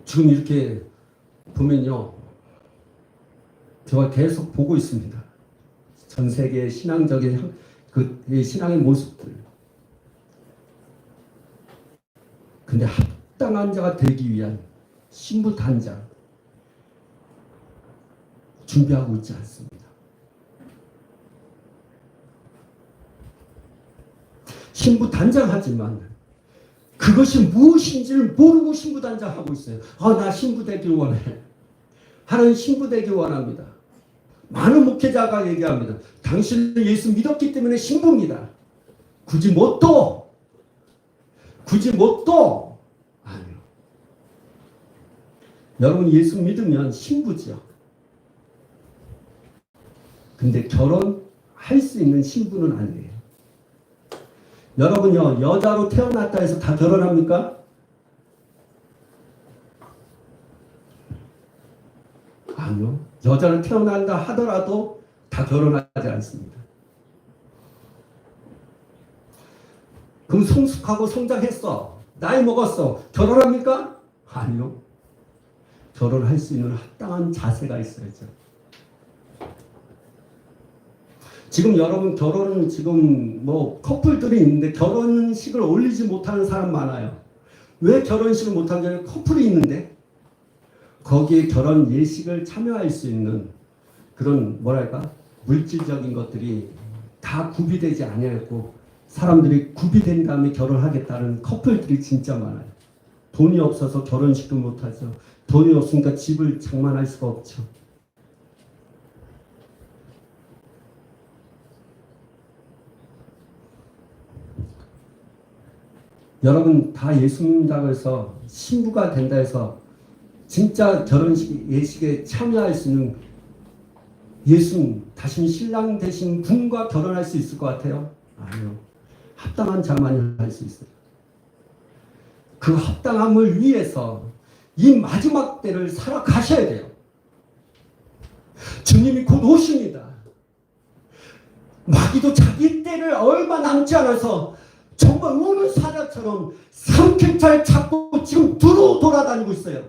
지금 이렇게 보면요, 제가 계속 보고 있습니다. 전 세계의 신앙적인 그 신앙의 모습들. 근데 합당한 자가 되기 위한 신부 단장 준비하고 있지 않습니다. 신부 단장하지만 그것이 무엇인지를 모르고 신부 단장하고 있어요. 나 신부 되길 원해. 하나님 신부 되길 원합니다. 많은 목회자가 얘기합니다. 당신은 예수 믿었기 때문에 신부입니다. 굳이 못도 아니요. 여러분 예수 믿으면 신부죠. 근데 결혼할 수 있는 신부는 아니에요. 여러분요, 여자로 태어났다 해서 다 결혼합니까? 아니요. 여자로 태어난다 하더라도 다 결혼하지 않습니다. 그럼 성숙하고 성장했어. 나이 먹었어. 결혼합니까? 아니요. 결혼할 수 있는 합당한 자세가 있어야죠. 지금 여러분 결혼은 지금 뭐 커플들이 있는데 결혼식을 올리지 못하는 사람 많아요. 왜 결혼식을 못하는 게 아니라 커플이 있는데 거기에 결혼 예식을 참여할 수 있는 그런 뭐랄까 물질적인 것들이 다 구비되지 아니하고 사람들이 구비된 다음에 결혼하겠다는 커플들이 진짜 많아요. 돈이 없어서 결혼식도 못하죠. 돈이 없으니까 집을 장만할 수가 없죠. 여러분 다 예수 믿는다고 해서 신부가 된다 해서 진짜 결혼식 예식에 참여할 수 있는 예수 다신 신랑 되신 분과 결혼할 수 있을 것 같아요? 아니요. 합당한 자만이 할 수 있어요. 그 합당함을 위해서 이 마지막 때를 살아가셔야 돼요. 주님이 곧 오십니다. 마귀도 자기 때를 얼마 남지 않아서 정말 우는 사자처럼 삼킬잘 잡고 지금 두루 돌아다니고 있어요.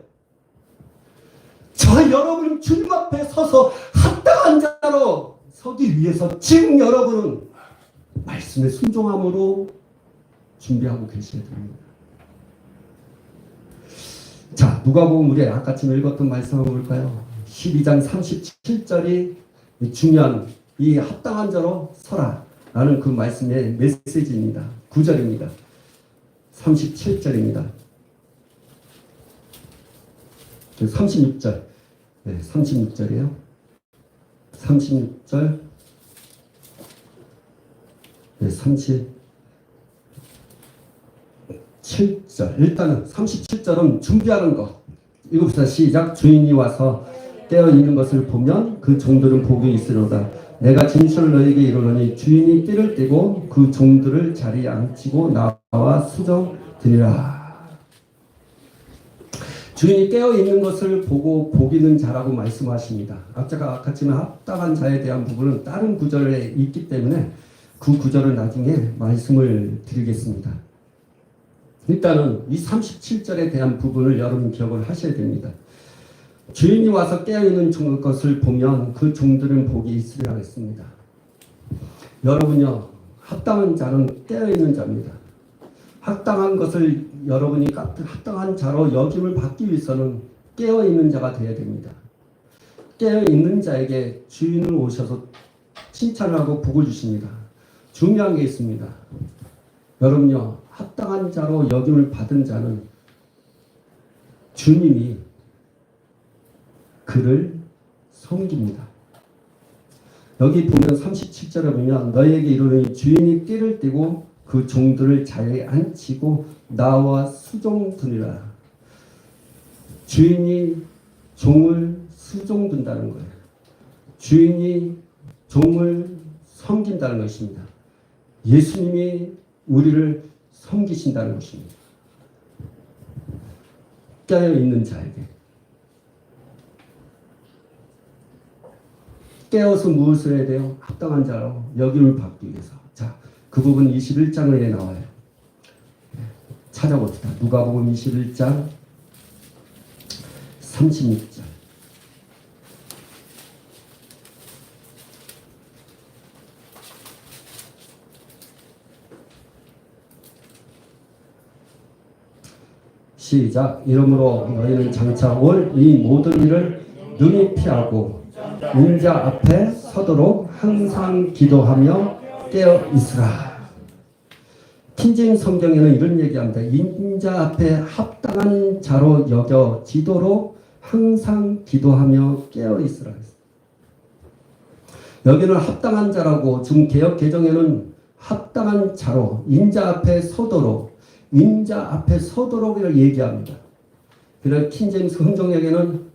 저 여러분 주님 앞에 서서 합당한 자로 서기 위해서 지금 여러분은 말씀에 순종함으로 준비하고 계셔야 됩니다. 자, 누가복음 우리 아까쯤 읽었던 말씀 한번 볼까요? 12장 37절이 중요한 이 합당한 자로 서라 라는 그 말씀의 메시지입니다. 9절입니다. 37절입니다. 36절. 네, 36절이에요. 36절. 네, 37절. 일단은 37절은 준비하는 것. 읽읍시다. 시작. 주인이 와서 깨어 있는 것을 보면 그 종들은 복이 있으로다. 내가 진실을 너에게 이르노니 주인이 띠를 띠고 그 종들을 자리에 앉히고 나와 수정 드리라. 주인이 깨어 있는 것을 보고 복 있는 자라고 말씀하십니다. 아까처럼 합당한 자에 대한 부분은 다른 구절에 있기 때문에 그 구절을 나중에 말씀을 드리겠습니다. 일단은 이 37절에 대한 부분을 여러분 기억을 하셔야 됩니다. 주인이 와서 깨어있는 것을 보면 그 종들은 복이 있으리라 했습니다. 여러분요, 합당한 자는 깨어있는 자입니다. 합당한 것을 여러분이 합당한 자로 여김을 받기 위해서는 깨어있는 자가 되어야 됩니다. 깨어있는 자에게 주인은 오셔서 칭찬을 하고 복을 주십니다. 중요한 게 있습니다. 여러분요, 합당한 자로 여김을 받은 자는 주님이 그를 섬깁니다. 여기 보면 37절에 보면 너희에게 이르노니 주인이 띠를 띠고 그 종들을 자리에 앉히고 나와 수종두니라. 주인이 종을 수종둔다는 거예요. 주인이 종을 섬긴다는 것입니다. 예수님이 우리를 섬기신다는 것입니다. 깨어있는 자에게. 깨어서 무엇을 해야 돼요? 합당한 자로 여김을 받기 위해서. 자, 그 부분 21장에 나와요. 찾아봅시다. 누가복음 21장 36절. 시작. 이러므로 너희는 장차 올 이 모든 일을 능히 피하고 인자 앞에 서도록 항상 기도하며 깨어 있으라. 킹제임 성경에는 이런 얘기합니다. 인자 앞에 합당한 자로 여겨지도록 항상 기도하며 깨어 있으라. 여기는 합당한 자라고, 지금 개역 개정에는 합당한 자로 인자 앞에 서도록, 인자 앞에 서도록을 얘기합니다. 그러나 킹제임 성경에는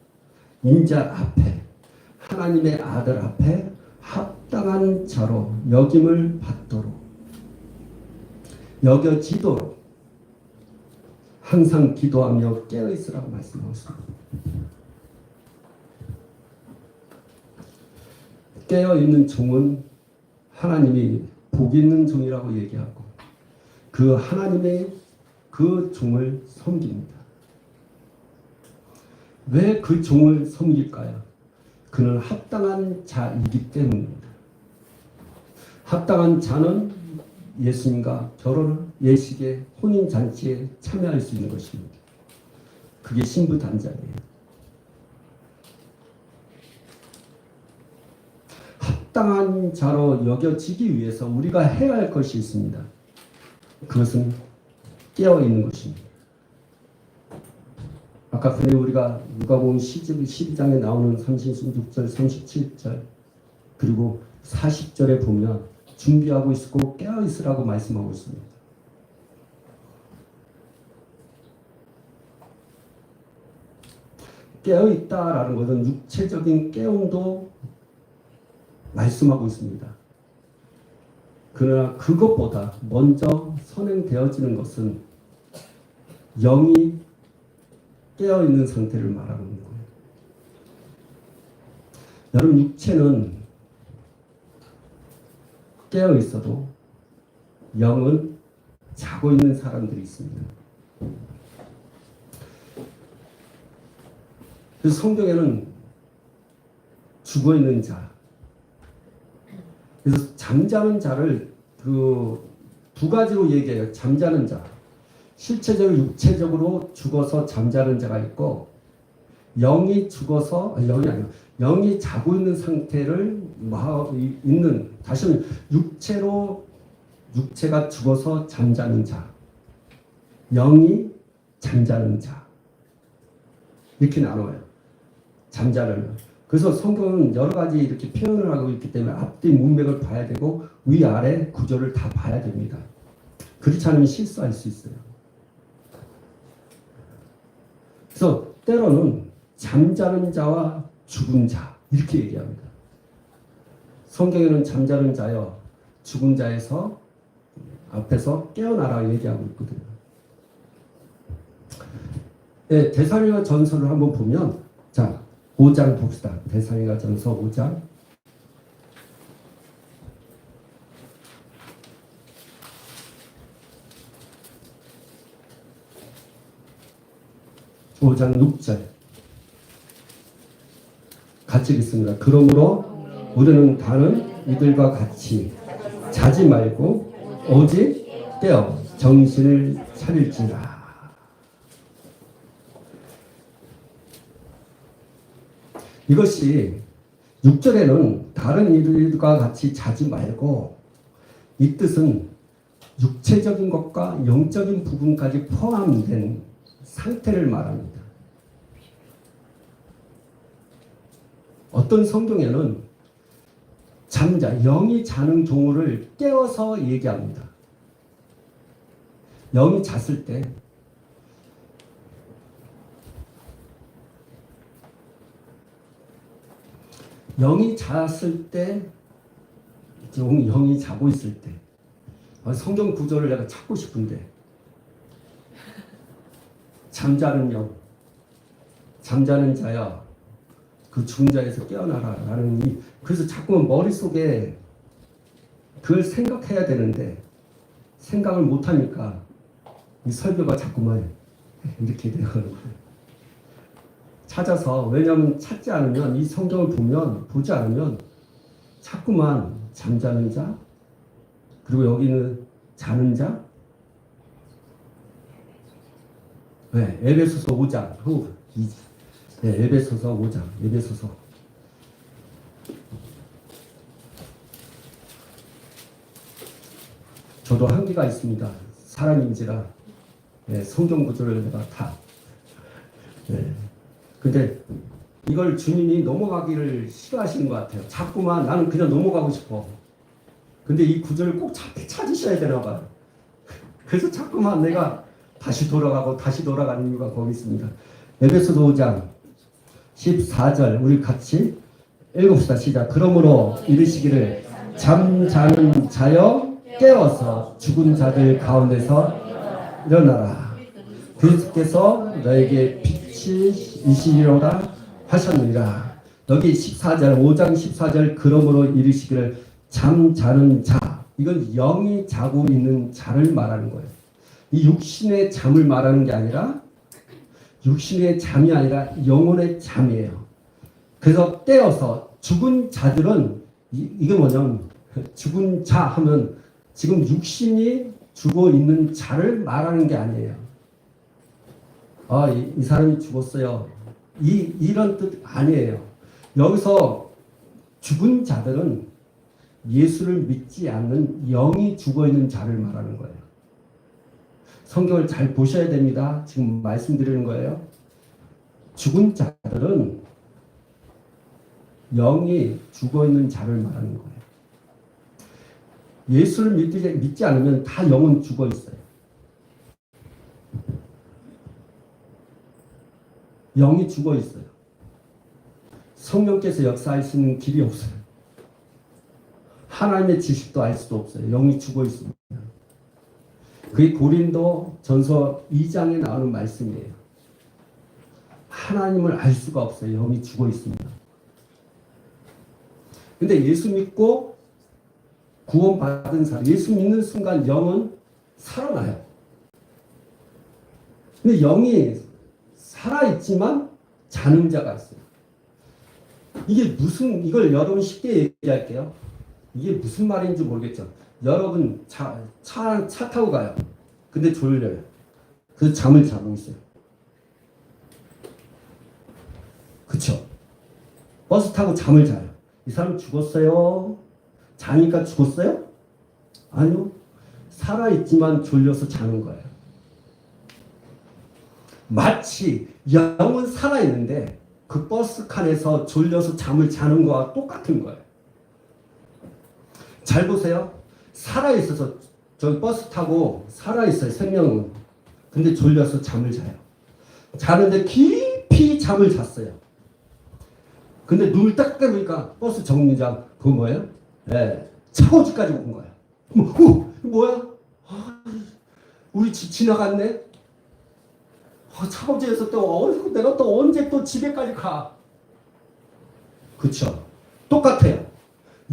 인자 앞에, 하나님의 아들 앞에 합당한 자로 여김을 받도록, 여겨지도록 항상 기도하며 깨어있으라고 말씀하고 있습니다. 깨어있는 종은 하나님이 복 있는 종이라고 얘기하고 그 하나님의 그 종을 섬깁니다. 왜 그 종을 섬길까요? 그는 합당한 자이기 때문입니다. 합당한 자는 예수님과 결혼, 예식에, 혼인잔치에 참여할 수 있는 것입니다. 그게 신부단장이에요. 합당한 자로 여겨지기 위해서 우리가 해야 할 것이 있습니다. 그것은 깨어있는 것입니다. 아까 전에 우리가 누가복음 12장에 나오는 36절, 37절 그리고 40절에 보면 준비하고 있고 깨어있으라고 말씀하고 있습니다. 깨어있다라는 것은 육체적인 깨움도 말씀하고 있습니다. 그러나 그것보다 먼저 선행되어지는 것은 영이 깨어있는 상태를 말하는 거예요. 여러분, 육체는 깨어있어도 영은 자고 있는 사람들이 있습니다. 그래서 성경에는 죽어있는 자, 그래서 잠자는 자를 두 가지로 얘기해요. 잠자는 자, 실체적으로 육체적으로 죽어서 잠자는 자가 있고, 영이 죽어서 영이 자고 있는 상태를 있는, 다시 말하면 육체가 죽어서 잠자는 자, 영이 잠자는 자, 이렇게 나눠요. 잠자는. 그래서 성경은 여러 가지 이렇게 표현을 하고 있기 때문에 앞뒤 문맥을 봐야 되고 위아래 구조를 다 봐야 됩니다. 그렇지 않으면 실수할 수 있어요. 그래서 때로는 잠자는 자와 죽은 자 이렇게 얘기합니다. 성경에는 잠자는 자여 죽은 자에서 앞에서 깨어나라 얘기하고 있거든요. 네, 데살로니가 전서를 한번 보면, 자, 5장 봅시다. 데살로니가 전서 5장. 5장 6절. 같이 읽습니다. 그러므로 우리는 다른 이들과 같이 자지 말고 오직 깨어 정신을 차릴지라. 이것이 6절에는 다른 이들과 같이 자지 말고, 이 뜻은 육체적인 것과 영적인 부분까지 포함된 상태를 말합니다. 어떤 성경에는 영이 자는 경우를 깨워서 얘기합니다. 영이 잤을 때 영이 자고 있을 때 성경 구절을 내가 찾고 싶은데, 잠자는 영, 잠자는 자야 그 죽은 자에서 깨어나라 라는 그래서 자꾸만 머릿속에 그걸 생각해야 되는데 생각을 못하니까 이 설교가 자꾸만 이렇게 되는 거예요. 찾아서, 왜냐하면 찾지 않으면, 이 성경을 보지 않으면 자꾸만 잠자는 자, 그리고 여기는 자는 자, 네, 에베소서 5장, 네, 에베소서 5장, 에베소서. 저도 한계가 있습니다. 사람인지라, 네, 성경 구조를 내가 다. 네. 근데 이걸 주님이 넘어가기를 싫어하시는 것 같아요. 자꾸만 나는 그냥 넘어가고 싶어. 근데 이 구절을 꼭 찾으셔야 되나 봐요. 그래서 자꾸만 내가 다시 돌아가는 이유가 거기 있습니다. 에베소서 5장 14절 우리 같이 읽읍시다. 시작. 그러므로 이르시기를 잠자는 자여 깨어서 죽은 자들 가운데서 일어나라. 그리스도께서 너에게 빛이 이시리로다 하셨느니라. 여기 14절 5장 14절 그러므로 이르시기를 잠자는 자, 이건 영이 자고 있는 자를 말하는 거예요. 이 육신의 잠을 말하는 게 아니라, 육신의 잠이 아니라 영혼의 잠이에요. 그래서 떼어서 죽은 자들은 이게 뭐냐면, 죽은 자 하면 지금 육신이 죽어 있는 자를 말하는 게 아니에요. 이 사람이 죽었어요. 이런 뜻 아니에요. 여기서 죽은 자들은 예수를 믿지 않는 영이 죽어 있는 자를 말하는 거예요. 성경을 잘 보셔야 됩니다. 지금 말씀드리는 거예요. 죽은 자들은 영이 죽어 있는 자를 말하는 거예요. 예수를 믿지 않으면 다 영은 죽어 있어요. 영이 죽어 있어요. 성령께서 역사하시는 길이 없어요. 하나님의 지식도 알 수도 없어요. 영이 죽어 있습니다. 그게 고린도 전서 2장에 나오는 말씀이에요. 하나님을 알 수가 없어요. 영이 죽어 있습니다. 근데 예수 믿고 구원받은 사람, 예수 믿는 순간 영은 살아나요. 근데 영이 살아있지만 자는 자가 있어요. 이걸 여러분 쉽게 얘기할게요. 이게 무슨 말인지 모르겠죠. 여러분 차 타고 가요. 근데 졸려요. 그래서 잠을 자고 있어요. 그쵸? 버스 타고 잠을 자요. 이 사람 죽었어요? 자니까 죽었어요? 아니요. 살아있지만 졸려서 자는 거예요. 마치 영은 살아있는데 그 버스 칸에서 졸려서 잠을 자는 거와 똑같은 거예요. 잘 보세요. 살아있어서 저기 버스 타고 살아있어요. 생명은. 근데 졸려서 잠을 자요. 자는데 깊이 잠을 잤어요. 근데 눈을 딱 뜨니까 버스 정류장 그거 뭐예요? 네, 차고지까지 온 거예요. 뭐야? 우리 집 지나갔네? 차고지에서 또 내가 또 언제 또 집에까지 가? 그쵸? 똑같아요.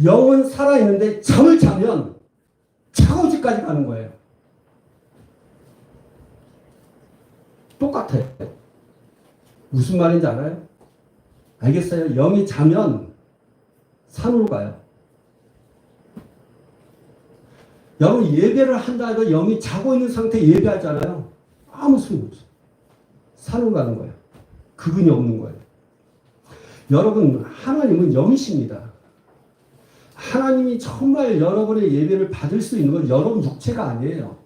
영은 살아있는데 잠을 자면 차고지까지 가는 거예요. 똑같아요. 무슨 말인지 알아요? 알겠어요? 영이 자면 산으로 가요. 여러분 예배를 한다 해도 영이 자고 있는 상태에 예배하잖아요. 아무 소용 없어요. 산으로 가는 거예요. 그분이 없는 거예요. 여러분 하나님은 영이십니다. 하나님이 정말 여러분의 예배를 받을 수 있는 건 여러분 육체가 아니에요.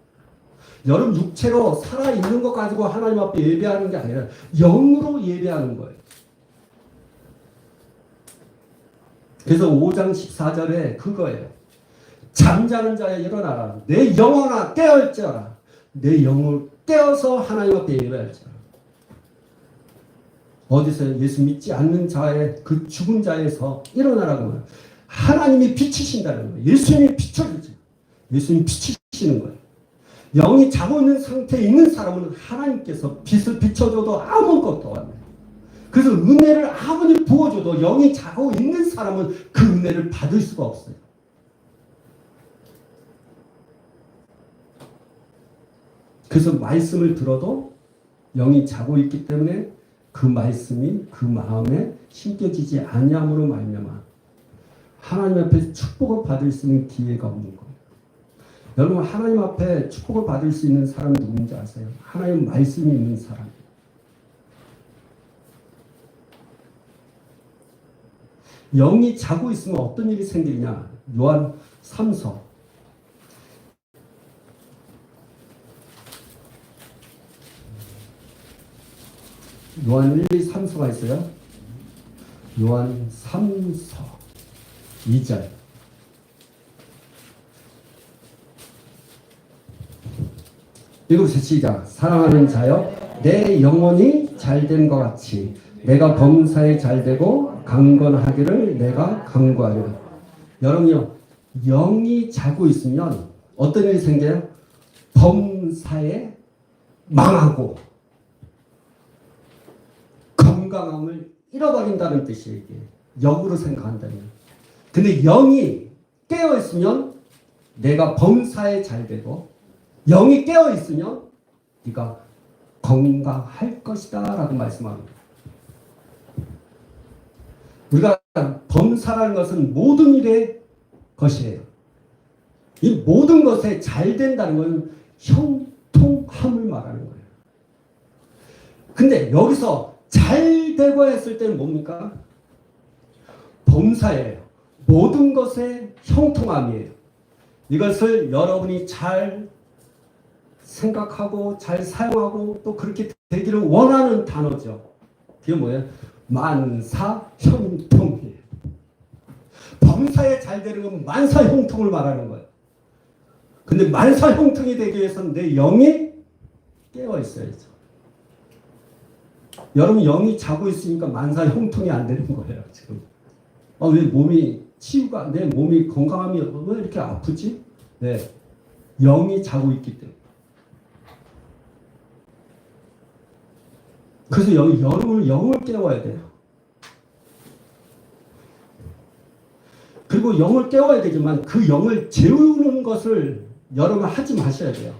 여러분 육체로 살아있는 것 가지고 하나님 앞에 예배하는 게 아니라 영으로 예배하는 거예요. 그래서 5장 14절에 그거예요. 잠자는 자야 일어나라. 내 영혼아 깨어있자라. 내 영을 깨어서 하나님 앞에 예배할지라. 어디서 예수 믿지 않는 자의 그 죽은 자에서 일어나라고 해요. 하나님이 비치신다는 거예요. 예수님이 비춰주지. 예수님이 비치시는 거예요. 영이 자고 있는 상태에 있는 사람은 하나님께서 빛을 비춰줘도 아무것도 안 돼요. 그래서 은혜를 아무리 부어줘도 영이 자고 있는 사람은 그 은혜를 받을 수가 없어요. 그래서 말씀을 들어도 영이 자고 있기 때문에 그 말씀이 그 마음에 심겨지지 아니함으로 말미암아 하나님 앞에 축복을 받을 수 있는 기회가 없는 거예요. 여러분 하나님 앞에 축복을 받을 수 있는 사람이 누군지 아세요? 하나님 말씀이 있는 사람. 영이 자고 있으면 어떤 일이 생기냐? 요한 3서 요한 1, 2, 3서가 있어요. 요한 3서 2절 읽어보세요. 시작. 사랑하는 자여 내 영혼이 잘된 것 같이 내가 범사에 잘되고 강건하기를 내가 간구하리라. 여러분요. 영이 자고 있으면 어떤 일이 생겨요? 범사에 망하고 건강함을 잃어버린다는 뜻이에요. 이게. 역으로 생각한다면. 근데 영이 깨어있으면 내가 범사에 잘되고 영이 깨어있으면 네가 건강할 것이다 라고 말씀합니다. 우리가 범사라는 것은 모든 일의 것이에요. 이 모든 것에 잘 된다는 건 형통함을 말하는 거예요. 근데 여기서 잘 되고 했을 때는 뭡니까? 범사예요. 모든 것의 형통함이에요. 이것을 여러분이 잘 생각하고 잘 사용하고 또 그렇게 되기를 원하는 단어죠. 그게 뭐예요? 만사형통이에요. 범사에 잘 되는 건 만사형통을 말하는 거예요. 근데 만사형통이 되기 위해서는 내 영이 깨어 있어야죠. 여러분 영이 자고 있으니까 만사형통이 안 되는 거예요. 지금 왜 몸이 치유가 내 몸이 건강함이 왜 이렇게 아프지? 네, 영이 자고 있기 때문에. 그래서 영을 깨워야 돼요. 그리고 영을 깨워야 되지만 그 영을 재우는 것을 여러분 하지 마셔야 돼요.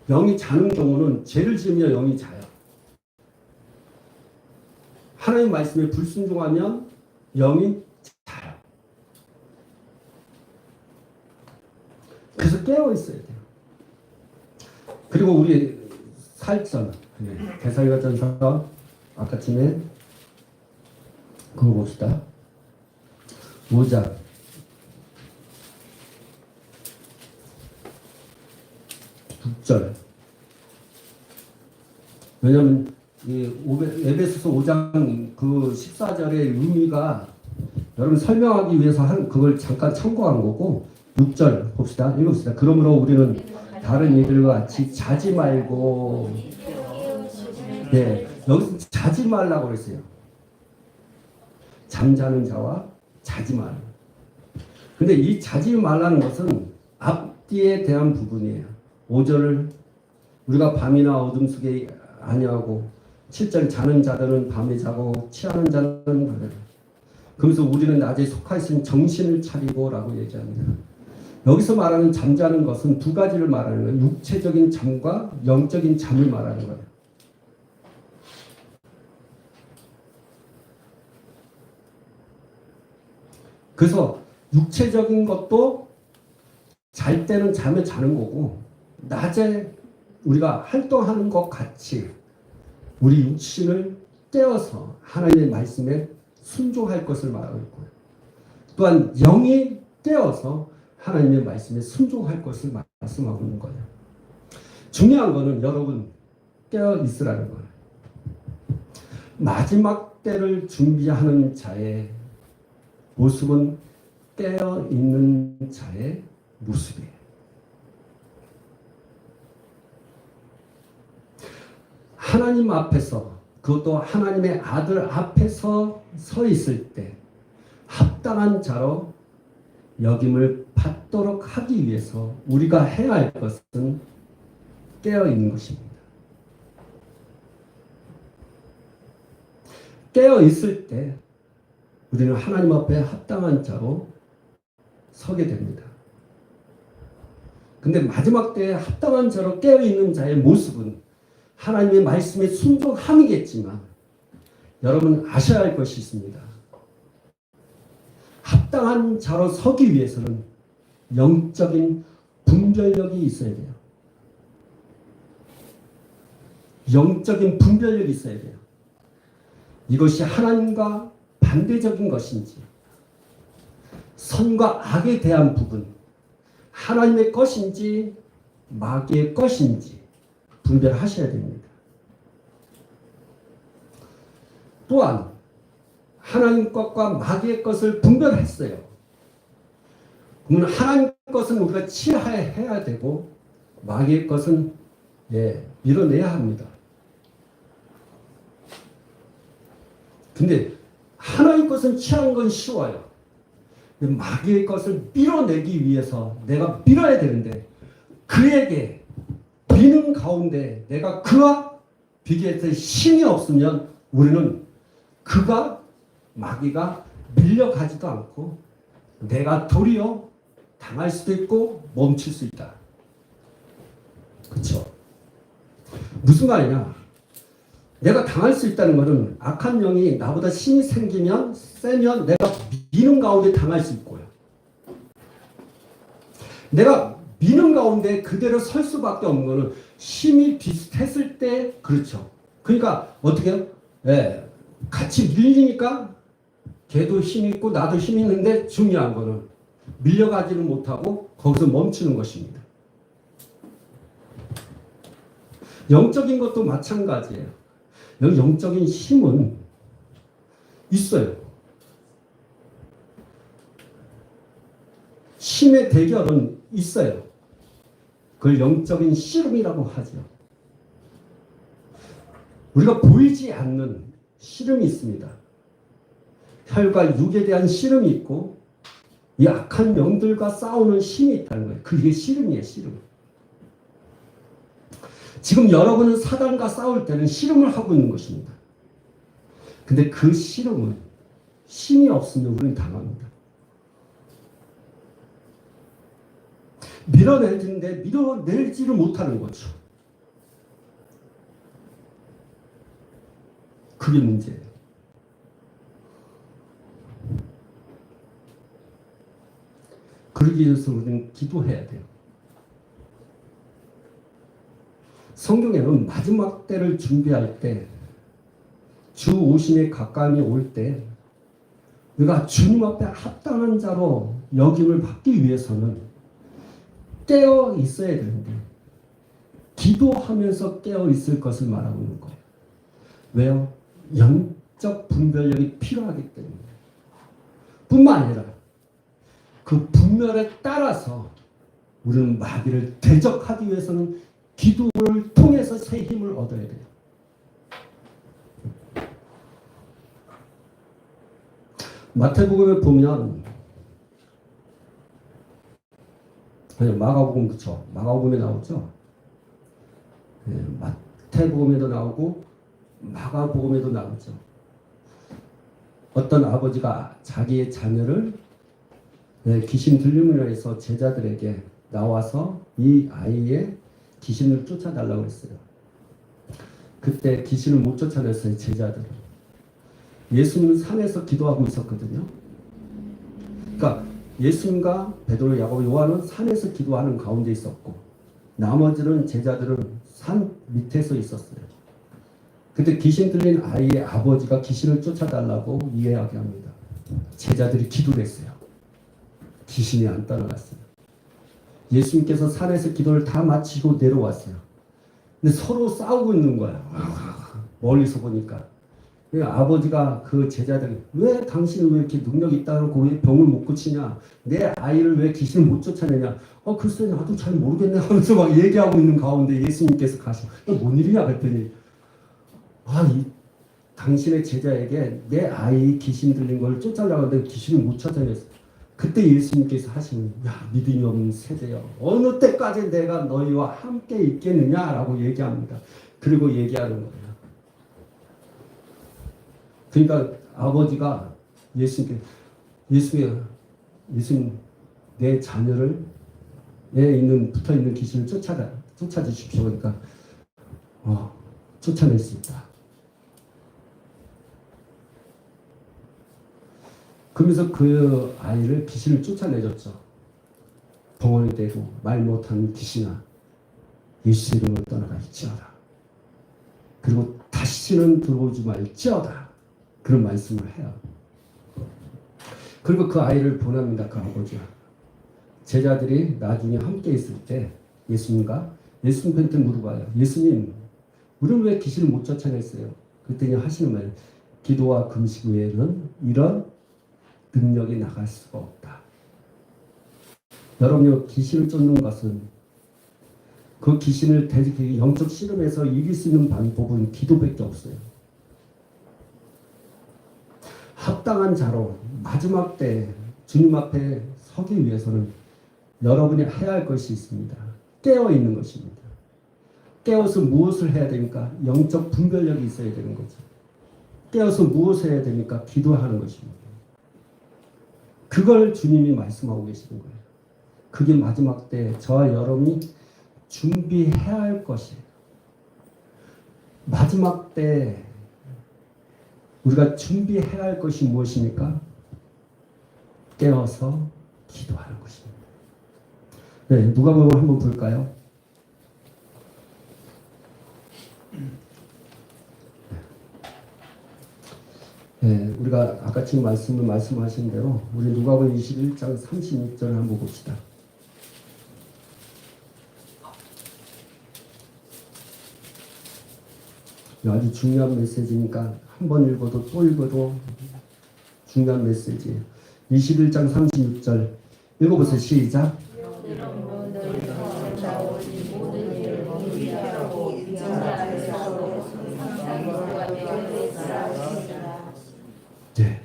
영이 자는 경우는 죄를 지으며 영이 자요. 하나님 말씀에 불순종하면 영이 자요. 그래서 깨어 있어야 돼요. 그리고 우리 살전 데살로니가전서 아까 전에 그거 봅시다. 5장 6절. 왜냐하면 에베소서 5장 그 14절의 의미가 여러분 설명하기 위해서 그걸 잠깐 참고한 거고 6절 봅시다. 읽읍시다. 그러므로 우리는 다른 이들과 같이 자지 말고 여기서 자지 말라고 그랬어요. 잠자는 자와 자지 말. 근데 이 자지 말라는 것은 앞뒤에 대한 부분이에요. 5절을 우리가 밤이나 어둠 속에 아니하고 7절 자는 자들은 밤에 자고 취하는 자는 밤에. 그러면서 우리는 낮에 속하 있으니 정신을 차리고 라고 얘기합니다. 여기서 말하는 잠자는 것은 두 가지를 말하는 거예요. 육체적인 잠과 영적인 잠을 말하는 거예요. 그래서 육체적인 것도 잘 때는 잠에 자는 거고 낮에 우리가 활동하는 것 같이 우리 육신을 깨워서 하나님의 말씀에 순종할 것을 말하고 있고요. 또한 영이 깨워서 하나님의 말씀에 순종할 것을 말씀하고 있는 거예요. 중요한 거는 여러분 깨어 있으라는 거예요. 마지막 때를 준비하는 자의 모습은 깨어 있는 자의 모습이에요. 하나님 앞에서 그것도 하나님의 아들 앞에서 서 있을 때 합당한 자로 여김을 받도록 하기 위해서 우리가 해야 할 것은 깨어 있는 것입니다. 깨어 있을 때 우리는 하나님 앞에 합당한 자로 서게 됩니다. 근데 마지막 때에 합당한 자로 깨어 있는 자의 모습은 하나님의 말씀에 순종함이겠지만 여러분 아셔야 할 것이 있습니다. 합당한 자로 서기 위해서는 영적인 분별력이 있어야 돼요. 영적인 분별력이 있어야 돼요. 이것이 하나님과 반대적인 것인지 선과 악에 대한 부분 하나님의 것인지 마귀의 것인지 분별하셔야 됩니다. 또한 하나님 것과 마귀의 것을 분별했어요. 그러면 하나님 것은 우리가 취해야 되고 마귀의 것은 밀어내야 합니다. 근데 하나님 것은 취하는 건 쉬워요. 마귀의 것을 밀어내기 위해서 내가 밀어야 되는데 그에게 미는 가운데 내가 그와 비교해서 힘이 없으면 우리는 그가 마귀가 밀려가지도 않고 내가 도리어 당할 수도 있고 멈출 수 있다. 그렇죠? 무슨 말이냐? 내가 당할 수 있다는 것은 악한 영이 나보다 힘이 세면 내가 미는 가운데 당할 수 있고요. 내가 미는 가운데 그대로 설 수밖에 없는 것은 힘이 비슷했을 때 그렇죠. 그러니까 어떻게 해요? 같이 밀리니까 걔도 힘이 있고 나도 힘이 있는데 중요한 거는 밀려가지는 못하고 거기서 멈추는 것입니다. 영적인 것도 마찬가지예요. 여기 영적인 힘은 있어요. 힘의 대결은 있어요. 그걸 영적인 씨름이라고 하죠. 우리가 보이지 않는 씨름이 있습니다. 혈과 육에 대한 씨름이 있고 이 악한 영들과 싸우는 힘이 있다는 거예요. 그게 씨름이에요. 씨름. 지금 여러분은 사단과 싸울 때는 씨름을 하고 있는 것입니다. 근데 그 씨름은 힘이 없으면 우리는 당합니다. 밀어내는데 밀어내지를 못하는 거죠. 그게 문제예요. 그러기 위해서 우리는 기도해야 돼요. 성경에는 마지막 때를 준비할 때, 주 오심에 가까이 올 때, 우리가 주님 앞에 합당한 자로 여김을 받기 위해서는 깨어 있어야 되는데, 기도하면서 깨어 있을 것을 말하고 있는 거예요. 왜요? 영적 분별력이 필요하기 때문에. 뿐만 아니라 그 분별에 따라서 우리는 마귀를 대적하기 위해서는 기도를 통해서 새 힘을 얻어야 돼요. 마태복음에 보면, 아니 마가복음, 그쵸? 마가복음에 나오죠? 네, 마태복음에도 나오고 마가복음에도 나오죠. 어떤 아버지가 자기의 자녀를 귀신 들림으로 해서 제자들에게 나와서 이 아이의 귀신을 쫓아달라고 했어요. 그때 귀신을 못 쫓아냈어요, 제자들은. 예수님은 산에서 기도하고 있었거든요. 그러니까 예수님과 베드로, 야고보, 요한은 산에서 기도하는 가운데 있었고, 나머지는 제자들은 산 밑에서 있었어요. 그때 귀신 들린 아이의 아버지가 귀신을 쫓아달라고 이야기합니다. 제자들이 기도를 했어요. 귀신이 안 따라갔어요. 예수님께서 산에서 기도를 다 마치고 내려왔어요. 근데 서로 싸우고 있는 거야. 멀리서 보니까. 아버지가 그 제자들, 왜 당신은 왜 이렇게 능력이 있다고 왜 병을 못 고치냐? 내 아이를 왜 귀신을 못 쫓아내냐? 글쎄 나도 잘 모르겠네 하면서 막 얘기하고 있는 가운데 예수님께서 가시고, 뭔 일이냐 그랬더니, 당신의 제자에게 내 아이 귀신 들린 걸 쫓아내려고 하는데 귀신을 못 쫓아냈어. 그때 예수님께서 하시는, 믿음이 없는 세대여, 어느 때까지 내가 너희와 함께 있겠느냐라고 얘기합니다. 그리고 얘기하는 거예요. 그러니까 아버지가 예수님 내 자녀를 붙어 있는 귀신을 쫓아주십시오. 그러니까 쫓아낼 수 있다. 그러면서 그 아이를 귀신을 쫓아내줬죠. 벙어리 대고 말 못하는 귀신아, 예수 이름으로 떠나갈지어다. 그리고 다시는 들어오지 말지어다. 그런 말씀을 해요. 그리고 그 아이를 보냅니다. 그 아버지가. 제자들이 나중에 함께 있을 때 예수님한테 물어봐요. 예수님, 우리는 왜 귀신을 못 쫓아냈어요? 그랬더니 하시는 말, 기도와 금식 외에는 이런 능력이 나갈 수가 없다. 여러분요, 귀신을 쫓는 것은 그 귀신을 영적 씨름에서 이길 수 있는 방법은 기도밖에 없어요. 합당한 자로 마지막 때 주님 앞에 서기 위해서는 여러분이 해야 할 것이 있습니다. 깨어 있는 것입니다. 깨어서 무엇을 해야 됩니까? 영적 분별력이 있어야 되는 거죠. 깨어서 무엇을 해야 됩니까? 기도하는 것입니다. 그걸 주님이 말씀하고 계시는 거예요. 그게 마지막 때 저와 여러분이 준비해야 할 것이에요. 마지막 때 우리가 준비해야 할 것이 무엇입니까? 깨어서 기도하는 것입니다. 네, 누가복음 한번 볼까요? 네, 우리가 아까 지금 말씀하신 대로 우리 누가복음 21장 36절을 한번 봅시다. 아주 중요한 메시지니까 한 번 읽어도 또 읽어도 중요한 메시지예요. 21장 36절 읽어보세요. 시작. 네.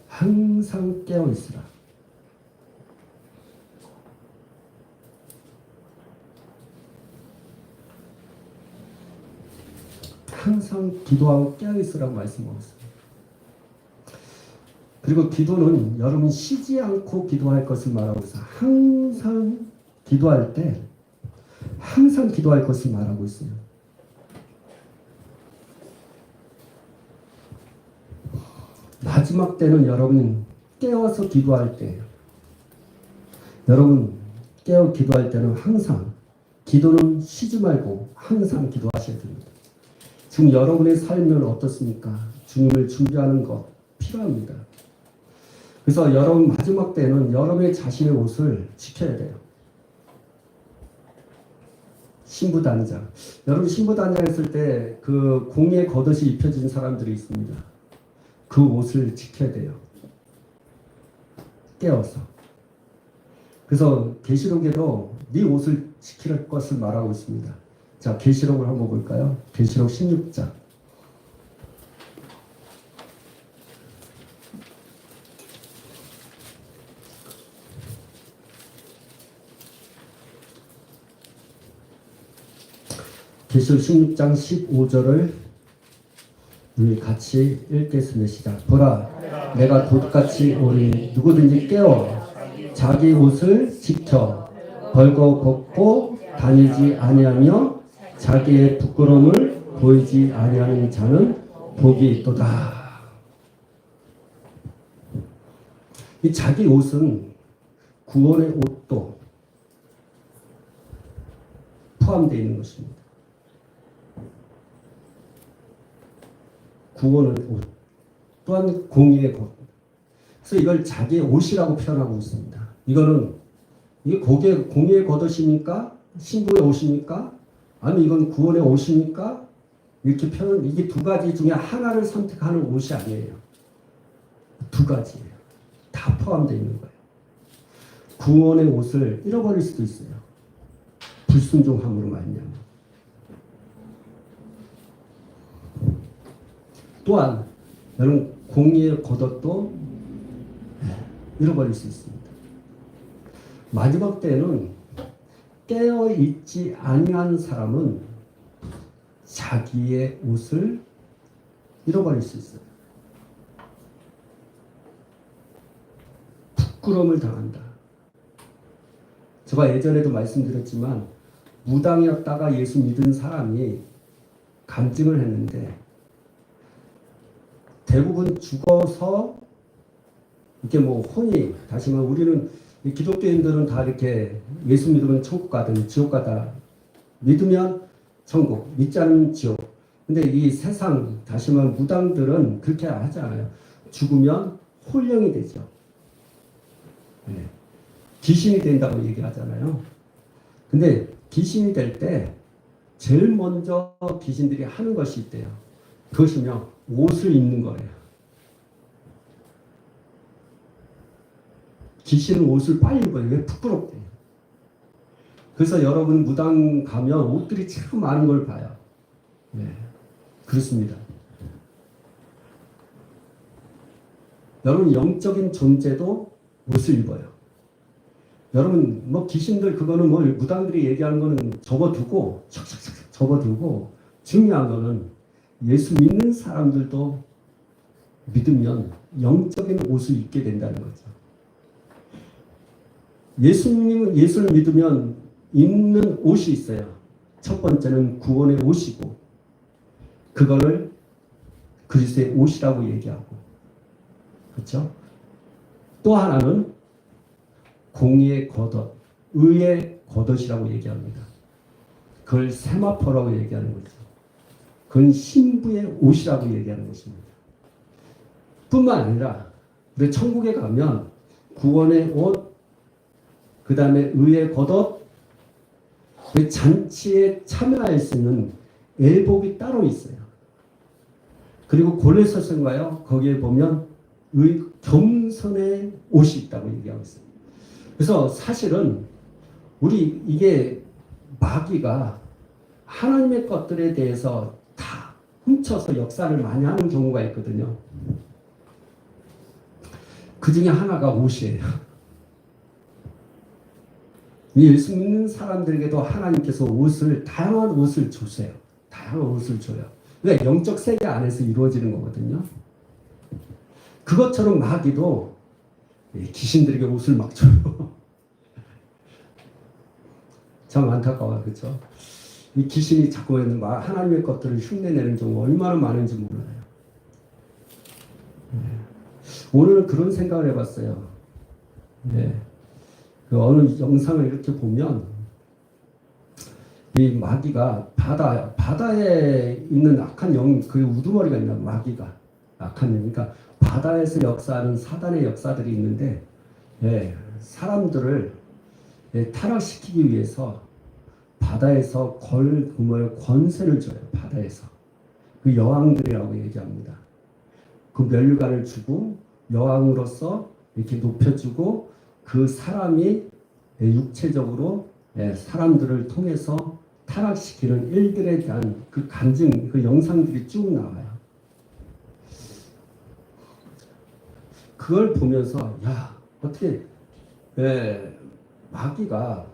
항상 깨어 있으라. 항상 기도하고 깨어있으라고 말씀하셨습니다. 그리고 기도는 여러분 쉬지 않고 기도할 것을 말하고 있어요. 항상 기도할 때 항상 기도할 것을 말하고 있어요. 마지막 때는 여러분 깨어서 기도할 때예요. 여러분 깨어 기도할 때는 항상 기도는 쉬지 말고 항상 기도하셔야 됩니다. 지금 여러분의 삶은 어떻습니까? 주님을 준비하는 것 필요합니다. 그래서 여러분 마지막 때는 여러분의 자신의 옷을 지켜야 돼요. 신부단장. 여러분 신부단장 했을 때 그 공예 겉옷이 입혀진 사람들이 있습니다. 그 옷을 지켜야 돼요. 깨어서. 그래서 계시록에도 네 옷을 지킬 것을 말하고 있습니다. 자, 계시록을 한번 볼까요? 계시록 16장. 계시록 16장 15절을 우리 같이 읽겠습니다. 시작. 보라, 내가 도둑같이 오니 누구든지 깨어 자기 옷을 지켜 벌거 벗고 다니지 아니하며 자기의 부끄러움을 보이지 아니하는 자는 복이 있도다. 이 자기 옷은 구원의 옷도 포함되어 있는 것입니다. 구원의 옷, 또한 공의의 것. 그래서 이걸 자기의 옷이라고 표현하고 있습니다. 이게 공의의 겉옷입니까? 신부의 옷입니까? 아니 이건 구원의 옷입니까? 이렇게 표현, 이게 두 가지 중에 하나를 선택하는 옷이 아니에요. 두 가지예요. 다 포함되어 있는 거예요. 구원의 옷을 잃어버릴 수도 있어요. 불순종함으로 말미암아. 또한 여러분 공의의 겉옷도 잃어버릴 수 있습니다. 마지막 때는 깨어 있지 아니한 사람은 자기의 옷을 잃어버릴 수 있어요. 부끄러움을 당한다. 제가 예전에도 말씀드렸지만 무당이었다가 예수 믿은 사람이 간증을 했는데 대부분 죽어서 이렇게 뭐 혼이 다시 말하면 우리는 기독교인들은 다 이렇게 예수 믿으면 천국 가든 지옥 가다 믿으면 천국 믿지 않으면 지옥. 근데 이 세상 다시 말하면 무당들은 그렇게 하지 않아요. 죽으면 홀령이 되죠. 네. 귀신이 된다고 얘기하잖아요. 근데 귀신이 될 때 제일 먼저 귀신들이 하는 것이 있대요. 그것이며 옷을 입는 거예요. 귀신은 옷을 빨리 입어요. 왜? 부끄럽대. 그래서 여러분 무당 가면 옷들이 참 많은 걸 봐요. 네, 그렇습니다. 여러분 영적인 존재도 옷을 입어요. 여러분 뭐 귀신들 그거는 뭐 무당들이 얘기하는 거는 접어두고 촥촥촥 접어두고 중요한 거는 예수 믿는 사람들도 믿으면 영적인 옷을 입게 된다는 거죠. 예수를 믿으면 입는 옷이 있어요. 첫 번째는 구원의 옷이고 그거를 그리스도의 옷이라고 얘기하고 그렇죠? 또 하나는 공의의 겉옷, 의의 겉옷이라고 얘기합니다. 그걸 세마포라고 얘기하는 거죠. 그건 신부의 옷이라고 얘기하는 것입니다. 뿐만 아니라 우리 천국에 가면 구원의 옷, 그 다음에 의의 겉옷, 그 잔치에 참여할 수 있는 예복이 따로 있어요. 그리고 골로새서인가요? 거기에 보면 겸손의 옷이 있다고 얘기하고 있어요. 그래서 사실은 우리 이게 마귀가 하나님의 것들에 대해서 다 훔쳐서 역사를 많이 하는 경우가 있거든요. 그 중에 하나가 옷이에요. 예수 믿는 사람들에게도 하나님께서 다양한 옷을 주세요. 다양한 옷을 줘요. 그러니까 영적 세계 안에서 이루어지는 거거든요. 그것처럼 마귀도 귀신들에게 옷을 막 줘요. 참 안타까워요. 그렇죠? 이 귀신이 자꾸 하나님의 것들을 흉내내는 경우가 얼마나 많은지 몰라요. 오늘은 그런 생각을 해봤어요. 그 어느 영상을 이렇게 보면 이 마귀가 바다에 있는 악한 영, 그 우두머리가 있나 마귀가 악한 영, 그러니까 바다에서 역사하는 사단의 역사들이 있는데 사람들을 타락시키기 위해서 바다에서 권세를 줘요. 바다에서 그 여왕들이라고 얘기합니다. 그 면류관을 주고 여왕으로서 이렇게 높여주고 그 사람이 육체적으로 사람들을 통해서 타락시키는 일들에 대한 그 간증, 그 영상들이 쭉 나와요. 그걸 보면서 야 어떻게 마귀가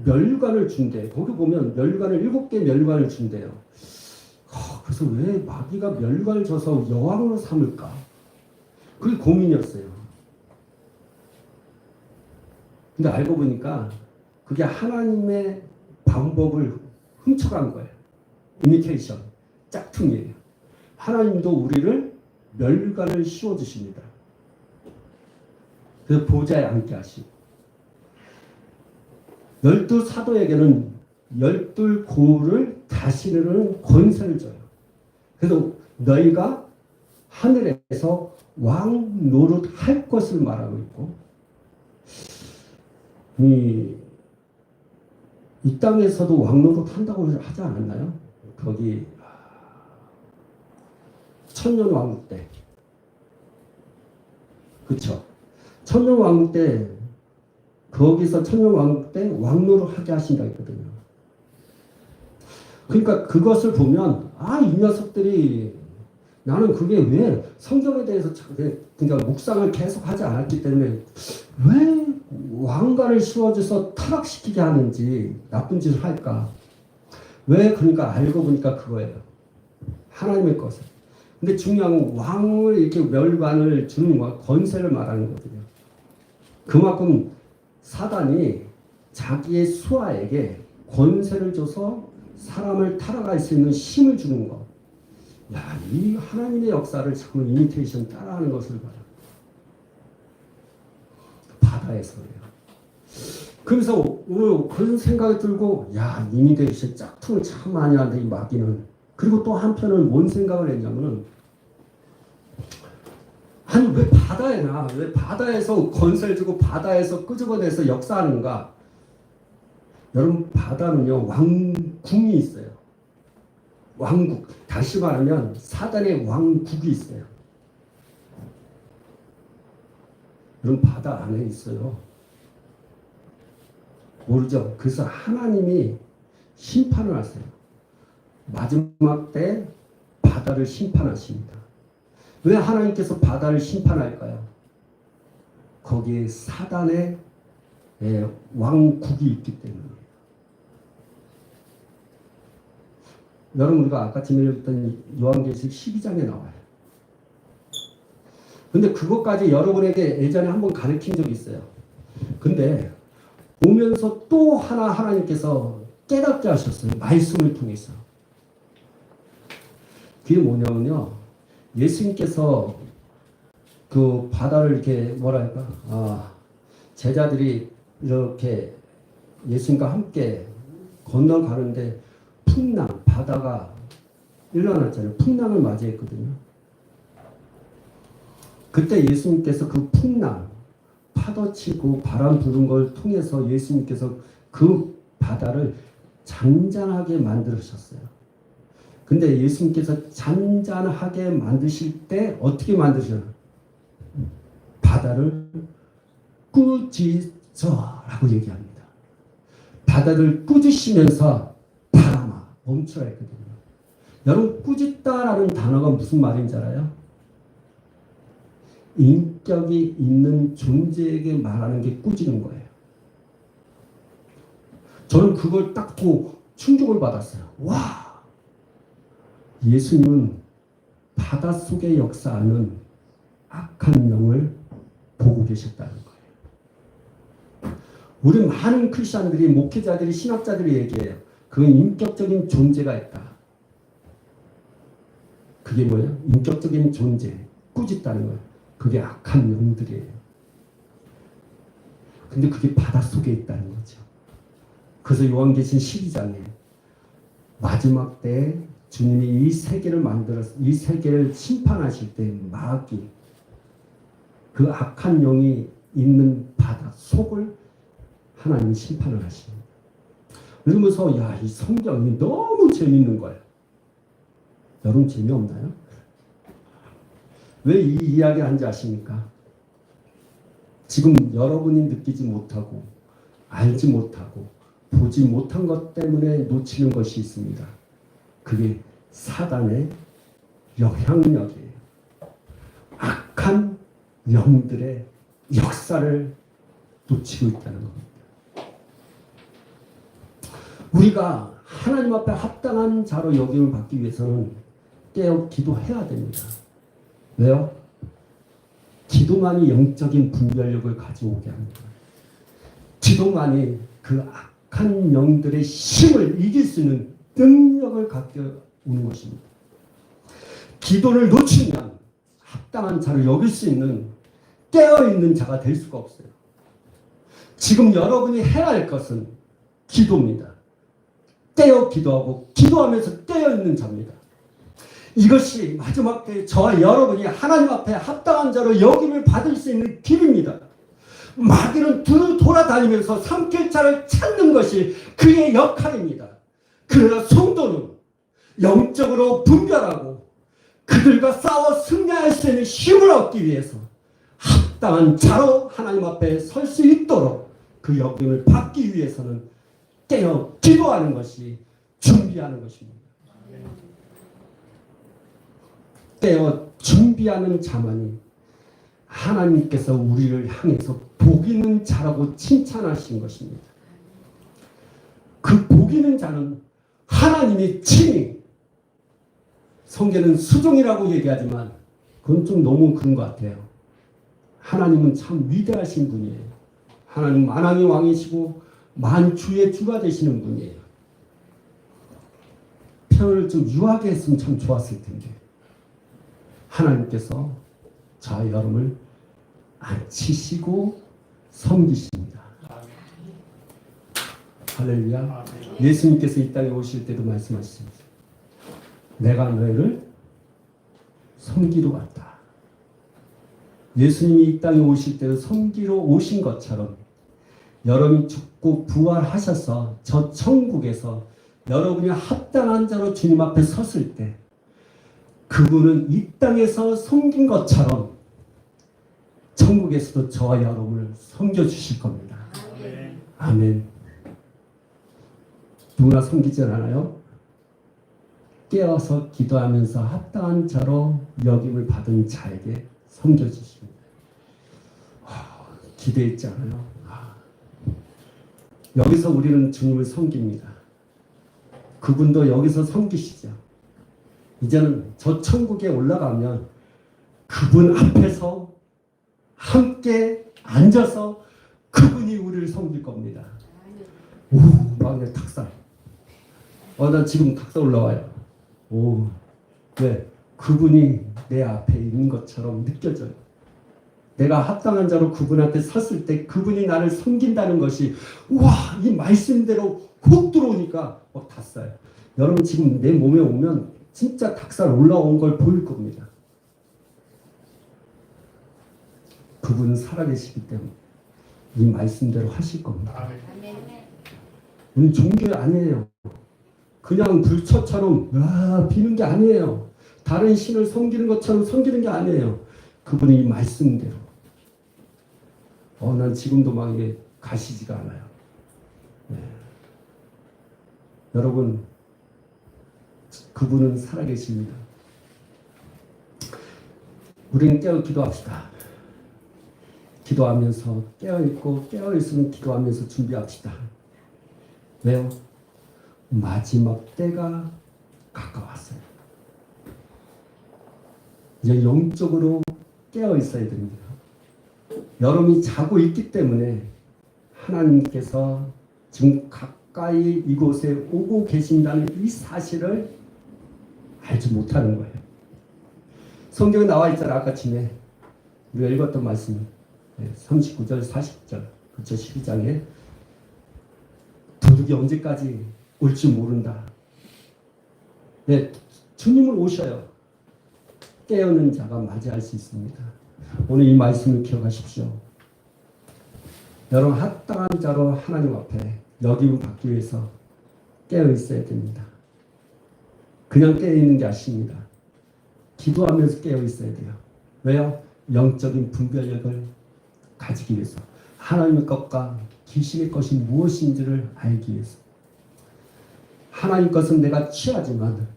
면류관을 준대. 거기 보면 면류관을 7개 면류관을 준대요. 그래서 왜 마귀가 면류관을 줘서 여왕으로 삼을까? 그게 고민이었어요. 근데 알고 보니까 그게 하나님의 방법을 훔쳐간 거예요. 이미테이션, 짝퉁이에요. 하나님도 우리를 면류관을 씌워주십니다. 그래서 보좌에 앉게 하시고 12 사도에게는 12 고울을 다스리는 권세를 줘요. 그래서 너희가 하늘에서 왕 노릇 할 것을 말하고 있고 이 땅에서도 왕 노릇 한다고 하지 않았나요? 거기 천년왕국 때 그쵸? 천년왕국 때 거기서 천년왕국 때 왕노릇 하게 하신다 했거든요. 그러니까 그것을 보면 이 녀석들이 나는 그게 왜 성경에 대해서 그러니까 묵상을 계속 하지 않았기 때문에 왜 왕관을 씌워줘서 타락시키게 하는지 나쁜 짓을 할까? 왜 그러니까 알고 보니까 그거예요. 하나님의 것을. 근데 중요한 건 왕을 이렇게 멸관을 주는 거 권세를 말하는 거거든요. 그만큼 사단이 자기의 수하에게 권세를 줘서 사람을 타락할 수 있는 힘을 주는 것. 야, 이 하나님의 역사를 자꾸 이미테이션 따라하는 것을 봐요. 바다에서요. 그래서 오늘 그런 생각이 들고, 야, 이미테이션 짝퉁을 참 많이 하는데, 이 마귀는. 그리고 또 한편은 뭔 생각을 했냐면은, 아니, 왜 바다에서 권세를 주고 바다에서 끄집어내서 역사하는가? 여러분, 바다는요, 왕궁이 있어요. 왕국. 다시 말하면 사단의 왕국이 있어요. 여러분, 바다 안에 있어요. 모르죠? 그래서 하나님이 심판을 하세요. 마지막 때 바다를 심판하십니다. 왜 하나님께서 바다를 심판할까요? 거기에 사단의 왕국이 있기 때문이에요. 여러분, 우리가 아까 읽었던 요한계시록 12장에 나와요. 근데 그것까지 여러분에게 예전에 한번 가르친 적이 있어요. 근데 오면서 또 하나님께서 깨닫게 하셨어요. 말씀을 통해서. 그게 뭐냐면요. 예수님께서 그 바다를 이렇게 제자들이 이렇게 예수님과 함께 건너가는데 바다가 일어났잖아요. 풍랑을 맞이했거든요. 그때 예수님께서 그 풍랑, 파도 치고 바람 부는 걸 통해서 예수님께서 그 바다를 잔잔하게 만드셨어요. 근데 예수님께서 잔잔하게 만드실 때 어떻게 만드셨나요? 바다를 꾸짖어라고 얘기합니다. 바다를 꾸짖으면서 바람아 멈춰야 했거든요. 여러분, 꾸짖다라는 단어가 무슨 말인지 알아요? 인격이 있는 존재에게 말하는 게 꾸짖는 거예요. 저는 그걸 딱 보고 충격을 받았어요. 와, 예수님은 바닷속에 역사하는 악한 영을 보고 계셨다는 거예요. 우리 많은 크리스천들이, 목회자들이, 신학자들이 얘기해요. 그건 인격적인 존재가 있다. 그게 뭐예요? 인격적인 존재, 꾸짖다는 거예요. 그게 악한 영들이에요. 근데 그게 바닷속에 있다는 거죠. 그래서 요한계시록 12장에 마지막 때에 주님이 이 세계를 만들어서 이 세계를 심판하실 때 마귀, 그 악한 영이 있는 바다 속을 하나님이 심판을 하십니다. 그러면서 야, 이 성경이 너무 재밌는 거예요. 여러분 재미없나요? 왜 이 이야기를 하는지 아십니까? 지금 여러분이 느끼지 못하고 알지 못하고 보지 못한 것 때문에 놓치는 것이 있습니다. 그게 사단의 영향력이에요. 악한 영들의 역사를 놓치고 있다는 겁니다. 우리가 하나님 앞에 합당한 자로 여김을 받기 위해서는 깨어 기도해야 됩니다. 왜요? 기도만이 영적인 분별력을 가져오게 합니다. 기도만이 그 악한 영들의 힘을 이길 수 있는 능력을 갖게 오는 것입니다. 기도를 놓치면 합당한 자를 여길 수 있는 깨어있는 자가 될 수가 없어요. 지금 여러분이 해야 할 것은 기도입니다. 깨어 기도하고 기도하면서 깨어있는 자입니다. 이것이 마지막 때에 저와 여러분이 하나님 앞에 합당한 자로 여김을 받을 수 있는 길입니다. 마귀는 돌아다니면서 삼킬 자를 찾는 것이 그의 역할입니다. 그러나 성도는 영적으로 분별하고 그들과 싸워 승리할 수 있는 힘을 얻기 위해서 합당한 자로 하나님 앞에 설 수 있도록 그 여김을 받기 위해서는 깨어 기도하는 것이 준비하는 것입니다. 깨어 준비하는 자만이 하나님께서 우리를 향해서 복 있는 자라고 칭찬하신 것입니다. 그 복 있는 자는 하나님이 친히, 성경은 수종이라고 얘기하지만 그건 좀 너무 그런 것 같아요. 하나님은 참 위대하신 분이에요. 하나님 만왕의 왕이시고 만주의 주가 되시는 분이에요. 표현을 좀 유하게 했으면 참 좋았을 텐데 하나님께서 저와 여러분을 앉히시고 섬기십니다. 할렐루야. 예수님께서 이 땅에 오실 때도 말씀하셨습니다. 내가 너희를 섬기러 왔다. 예수님이 이 땅에 오실 때도 섬기러 오신 것처럼 여러분이 죽고 부활하셔서 저 천국에서 여러분이 합당한 자로 주님 앞에 섰을 때 그분은 이 땅에서 섬긴 것처럼 천국에서도 저와 여러분을 섬겨주실 겁니다. 아멘. 아멘. 누구나 섬기지 않아요? 깨어서 기도하면서 합당한 자로 여김을 받은 자에게 섬겨주십니다. 기대했지 않아요? 여기서 우리는 주님을 섬깁니다. 그분도 여기서 섬기시죠. 이제는 저 천국에 올라가면 그분 앞에서 함께 앉아서 그분이 우리를 섬길 겁니다. 오, 막 내 닭살. 나 지금 닭살 올라와요. 오, 왜? 그분이 내 앞에 있는 것처럼 느껴져요. 내가 합당한 자로 그분한테 섰을 때 그분이 나를 섬긴다는 것이 와, 이 말씀대로 훅 들어오니까 막 닭살. 여러분 지금 내 몸에 오면 진짜 닭살 올라온 걸 보일 겁니다. 그분은 살아계시기 때문에 이 말씀대로 하실 겁니다. 우리 종교 아니에요. 그냥 불처처럼 비는 게 아니에요. 다른 신을 섬기는 것처럼 섬기는 게 아니에요. 그분이 이 말씀대로. 난 지금도 막 이게 가시지가 않아요. 네. 여러분, 그분은 살아계십니다. 우리는 깨어 기도합시다. 기도하면서 깨어있고 깨어있으면 기도하면서 준비합시다. 왜요? 마지막 때가 가까웠어요. 이제 영적으로 깨어 있어야 됩니다. 여러분이 자고 있기 때문에 하나님께서 지금 가까이 이곳에 오고 계신다는 이 사실을 알지 못하는 거예요. 성경에 나와 있잖아. 아까 전에 우리가 읽었던 말씀 39절 40절 그쵸 12장에 도둑이 언제까지 올지 모른다. 네, 주님을 오셔요. 깨어있는 자가 맞이할 수 있습니다. 오늘 이 말씀을 기억하십시오. 여러분 합당한 자로 하나님 앞에 여김을 받기 위해서 깨어 있어야 됩니다. 그냥 깨어 있는 게 아닙니다. 기도하면서 깨어 있어야 돼요. 왜요? 영적인 분별력을 가지기 위해서. 하나님의 것과 귀신의 것이 무엇인지를 알기 위해서. 하나님 것은 내가 취하지만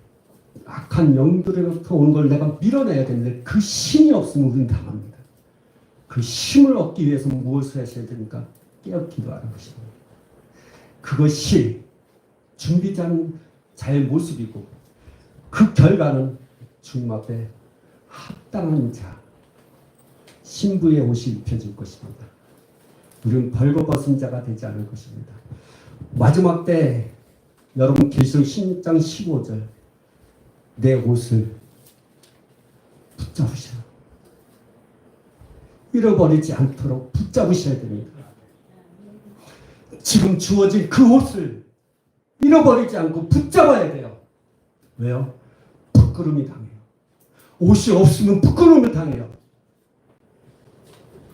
악한 영들로부터 오는 걸 내가 밀어내야 되는데 그 힘이 없으면 우리는 당합니다. 그 힘을 얻기 위해서 무엇을 하셔야 됩니까? 깨어 기도하는 것입니다. 그것이 준비된 자의 모습이고 그 결과는 주님 앞에 합당한 자, 신부의 옷이 입혀질 것입니다. 우리는 벌거벗은 자가 되지 않을 것입니다. 마지막 때 여러분 계시록 16장 15절 내 옷을 붙잡으셔요. 잃어버리지 않도록 붙잡으셔야 됩니다. 지금 주어진 그 옷을 잃어버리지 않고 붙잡아야 돼요. 왜요? 부끄러움이 당해요. 옷이 없으면 부끄러움을 당해요.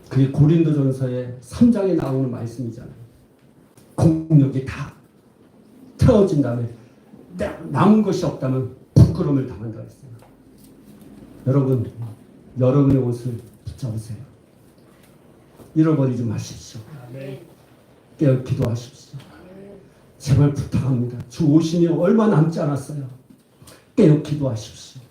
그게 고린도전서의 3장에 나오는 말씀이잖아요. 공력이 다 태워진 다음에 남은 것이 없다면 부끄러움을 당한다 했어요. 여러분, 여러분의 옷을 붙잡으세요. 잃어버리지 마십시오. 깨어 기도하십시오. 제발 부탁합니다. 주 오심이 얼마 남지 않았어요. 깨어 기도하십시오.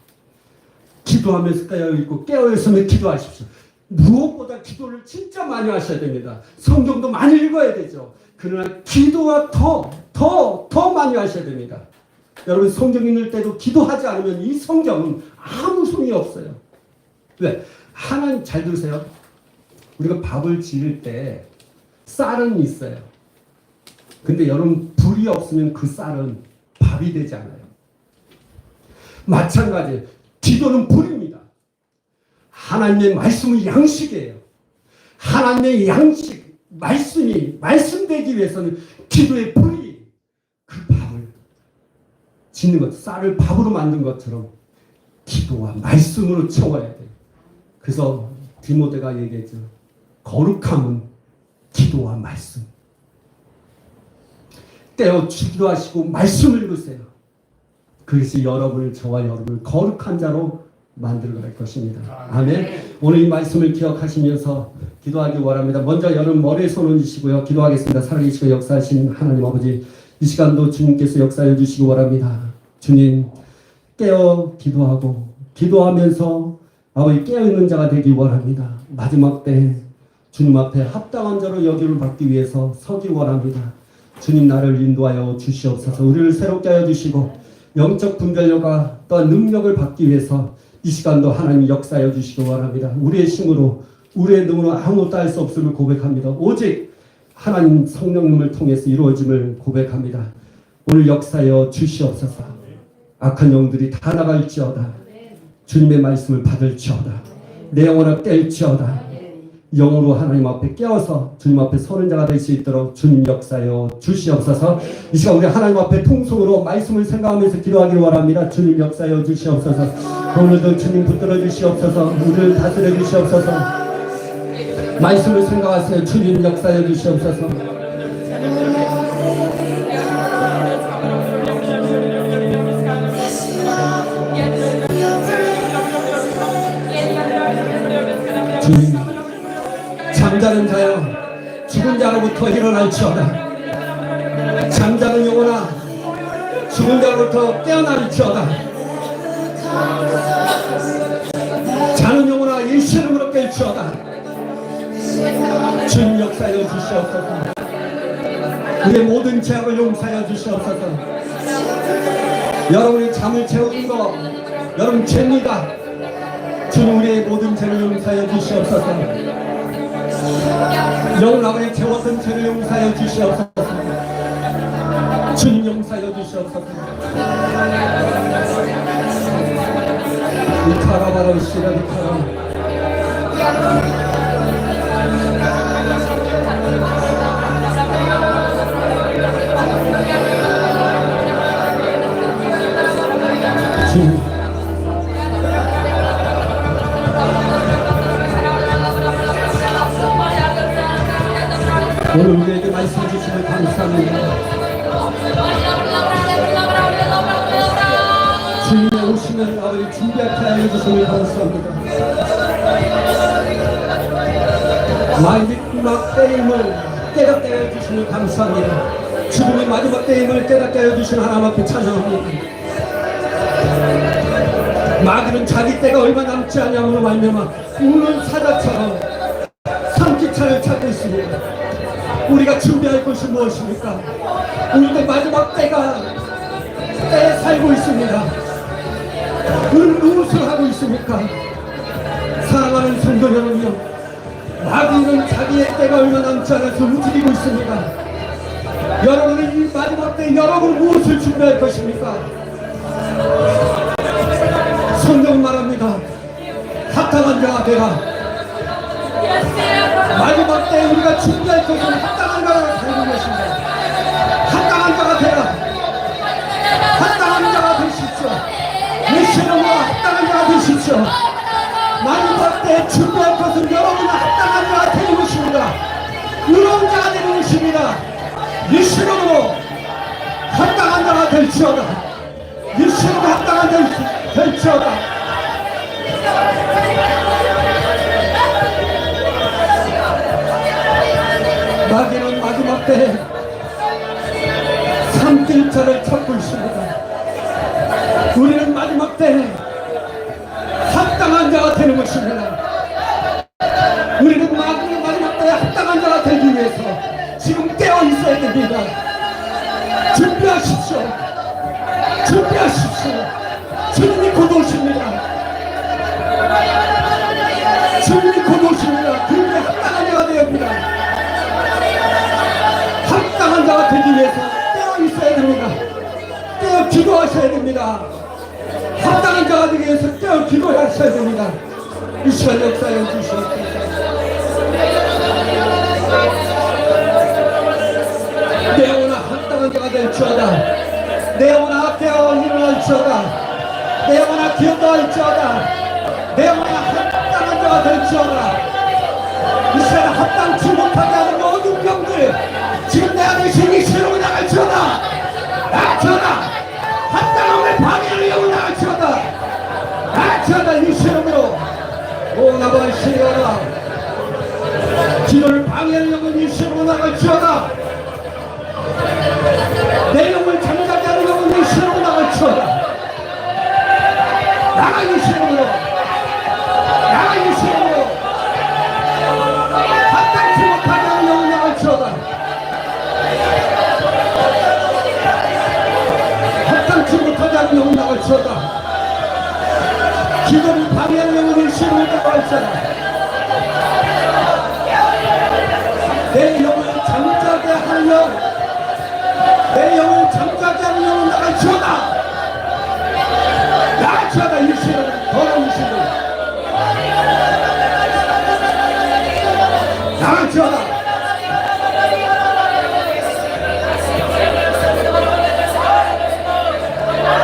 기도하면서 깨어있고 깨어있으면 기도하십시오. 무엇보다 기도를 진짜 많이 하셔야 됩니다. 성경도 많이 읽어야 되죠. 그러나 기도가 더 많이 하셔야 됩니다. 여러분 성경 읽을 때도 기도하지 않으면 이 성경은 아무 소용이 없어요. 왜? 하나님 잘 들으세요. 우리가 밥을 지을 때 쌀은 있어요. 근데 여러분 불이 없으면 그 쌀은 밥이 되지 않아요. 마찬가지예요. 기도는 불입니다. 하나님의 말씀은 양식이에요. 하나님의 양식, 말씀이 말씀되기 위해서는 기도의 불이 그 밥을 짓는 것, 쌀을 밥으로 만든 것처럼 기도와 말씀으로 채워야 돼요. 그래서 디모데가 얘기했죠. 거룩함은 기도와 말씀. 떼어 기도하시고 말씀을 읽으세요. 그것이 여러분을, 저와 여러분을 거룩한 자로 만들어갈 것입니다. 아멘. 오늘 이 말씀을 기억하시면서 기도하기 원합니다. 먼저 여러분 머리에 손을 얹으시고요. 기도하겠습니다. 살아계시고 역사하신 하나님 아버지, 이 시간도 주님께서 역사해 주시기 원합니다. 주님, 깨어 기도하고 기도하면서 아버지 깨어있는 자가 되기 원합니다. 마지막 때 주님 앞에 합당한 자로 여김을 받기 위해서 서기 원합니다. 주님 나를 인도하여 주시옵소서. 우리를 새롭게 하여 주시고 영적 분별력과 또한 능력을 받기 위해서 이 시간도 하나님 역사하여 주시기 원합니다. 우리의 힘으로 우리의 능으로 아무것도 할 수 없음을 고백합니다. 오직 하나님 성령님을 통해서 이루어짐을 고백합니다. 오늘 역사하여 주시옵소서. 악한 영들이 다 나갈지어다. 주님의 말씀을 받을지어다. 내 영혼을 깰지어다. 영으로 하나님 앞에 깨어서 주님 앞에 서는 자가 될 수 있도록 주님 역사여 주시옵소서. 이 시간 우리 하나님 앞에 통성으로 말씀을 생각하면서 기도하기를 원합니다. 주님 역사여 주시옵소서. 오늘도 주님 붙들어 주시옵소서. 우리를 다스려 주시옵소서. 말씀을 생각하세요. 주님 역사여 주시옵소서. 주님, 잠자는 자여 죽은 자로부터 일어날지어다. 잠자는 영혼아 죽은 자로부터 깨어날지어다. 자는 영혼아 예수 이름으로 깰지어다. 주님 역사하여 주시옵소서. 우리의 모든 죄악을 용서하여 주시옵소서. 여러분이 잠을 채우는 거 여러분 죄입니다. 주님 우리의 모든 죄를 용서하여 주시옵소서. 영혼 아버지 채웠던 죄를 용서하여 주시옵소서. 주님 용서하여 주시옵소서. 이카라바로 시라비카라 주님 오늘 우리에게 말씀 주시면 감사합니다. 주님의 오시는 아버지 준비하게 하여 주시면 감사합니다. 마지막 때임을 깨닫게 하여 주시면 감사합니다. 주님의 마지막 때임을 깨닫게 하여 주시는 하나님 앞에 찬양합니다. 마귀는 자기 때가 얼마 남지 않냐므로 말미암아 우는 사자처럼 삼키차를 찾고 있습니다. 우리가 준비할 것이 무엇입니까? 우리의 마지막 때에 살고 있습니다. 우리는 무엇을 하고 있습니까? 사랑하는 성도 여러분요, 마귀는 자기의 때가 얼마 남지 않아서 움직이고 있습니다. 여러분은 이 마지막 때 여러분 무엇을 준비할 것입니까? 성경은 말합니다. 합당한 자가 되라. 마지막 때 우리가 준비할 것은 합당한 자가 되는 것입니다. 합당한 자가 되라. 합당한 자가 되십시오. 예수님과 합당한 자가 되십시오. 마지막 때 준비할 것은 여러분은 합당한 자가 되는 것입니다. 의로운 자가 되는 것입니다. 예수님으로 합당한 자가 될지어다. 예수님으로 합당한 자가 될지어다. 마귀는 마지막 때에 삼킬 자를 찾고 있습니다. 우리는 마지막 때에 합당한 자가 되는 것입니다. 우리는 마지막 때에 합당한 자가 되기 위해서 지금 깨어 있어야 됩니다. 준비하십시오. 준비하십시오. 주님이 곧 오십니다. 주님이 곧 오십니다. 그런데 합당한 자가 되어야 합니다. 합당한 자가 되기 위해서 깨어 있어야 됩니다. 깨어 기도하셔야 됩니다. 합당한 자가 되기 위해서 깨어 기도하셔야 됩니다. 이 시간 역사해 주시옵소서. 내 영혼아 합당한 자가 될지어다. 내 영혼아 깨어 일어날지어다. 내 영혼아 기도할지어다. 내 영혼아 합당한 자가 될지어다. 이 시간에 합당치 못하게 하는 모든 병들 지금 내 안에 신이 새로 나갈지어다. 나갈지어다. 합당함을 방해하는 영혼 나갈지어다. 나갈지어다. 이 시간으로 오나바 시어라 기도를 방해하는 영혼 이 시간으로 나갈지어다. 내 영혼을 잠자게 하는 영혼 이 시간으로 나갈지어다. 나가 이 시간으로 나가 이 시간으로 합당치 못하게 하는 영혼 나갈지어다. 합당치 못하게 하는 영혼 나갈지어다. 기도를 방해하는 영혼이 시험을 나갈지어다. 내 영혼을 잠자게 하는 영, 내 영혼을 잠자게 하는 영혼 나갈지어다. 나갈지어다. 이 시험을 더러운 시험을 나갈지어다.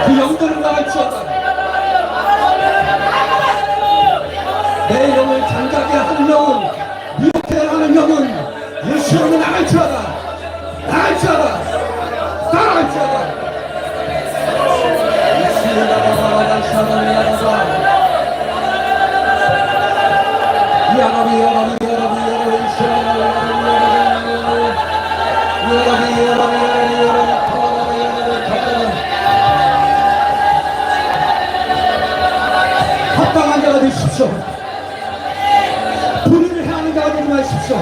그 영들은 나갈지어다. 내 영을 잠자게 하는 영혼, 이렇게 하는 영혼 예수님은 나갈지어다. 나갈지어다. 나갈지어다. 합당한 자가 되십시오. 불의를 행하는 자가 되지 마십시오.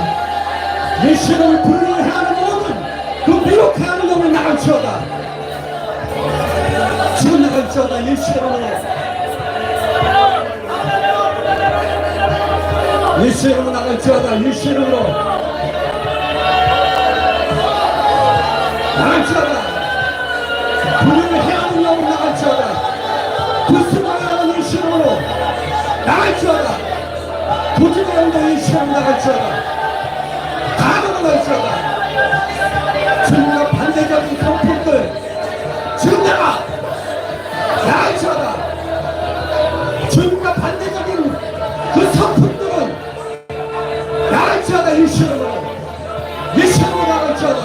예수님을 불의를 행하는 모든 그 미혹해 하는 영을 나갈지어다. 지금 나갈지어다. 예수님으로 나갈지어다 예수 이름으로 나갈지어다 불을 해하는 영혼 나갈지어다 불순종하는 예수 이름으로 나갈지어다 도주의 영도 예수 이름으로 나갈지어다 가능한 나갈지어다 주님과 반대적인 성품들 지금 나갈지어다 주님과 반대적인 그 성품들은 나갈지어다 예수 이름으로 예수 이름으로 나갈지어다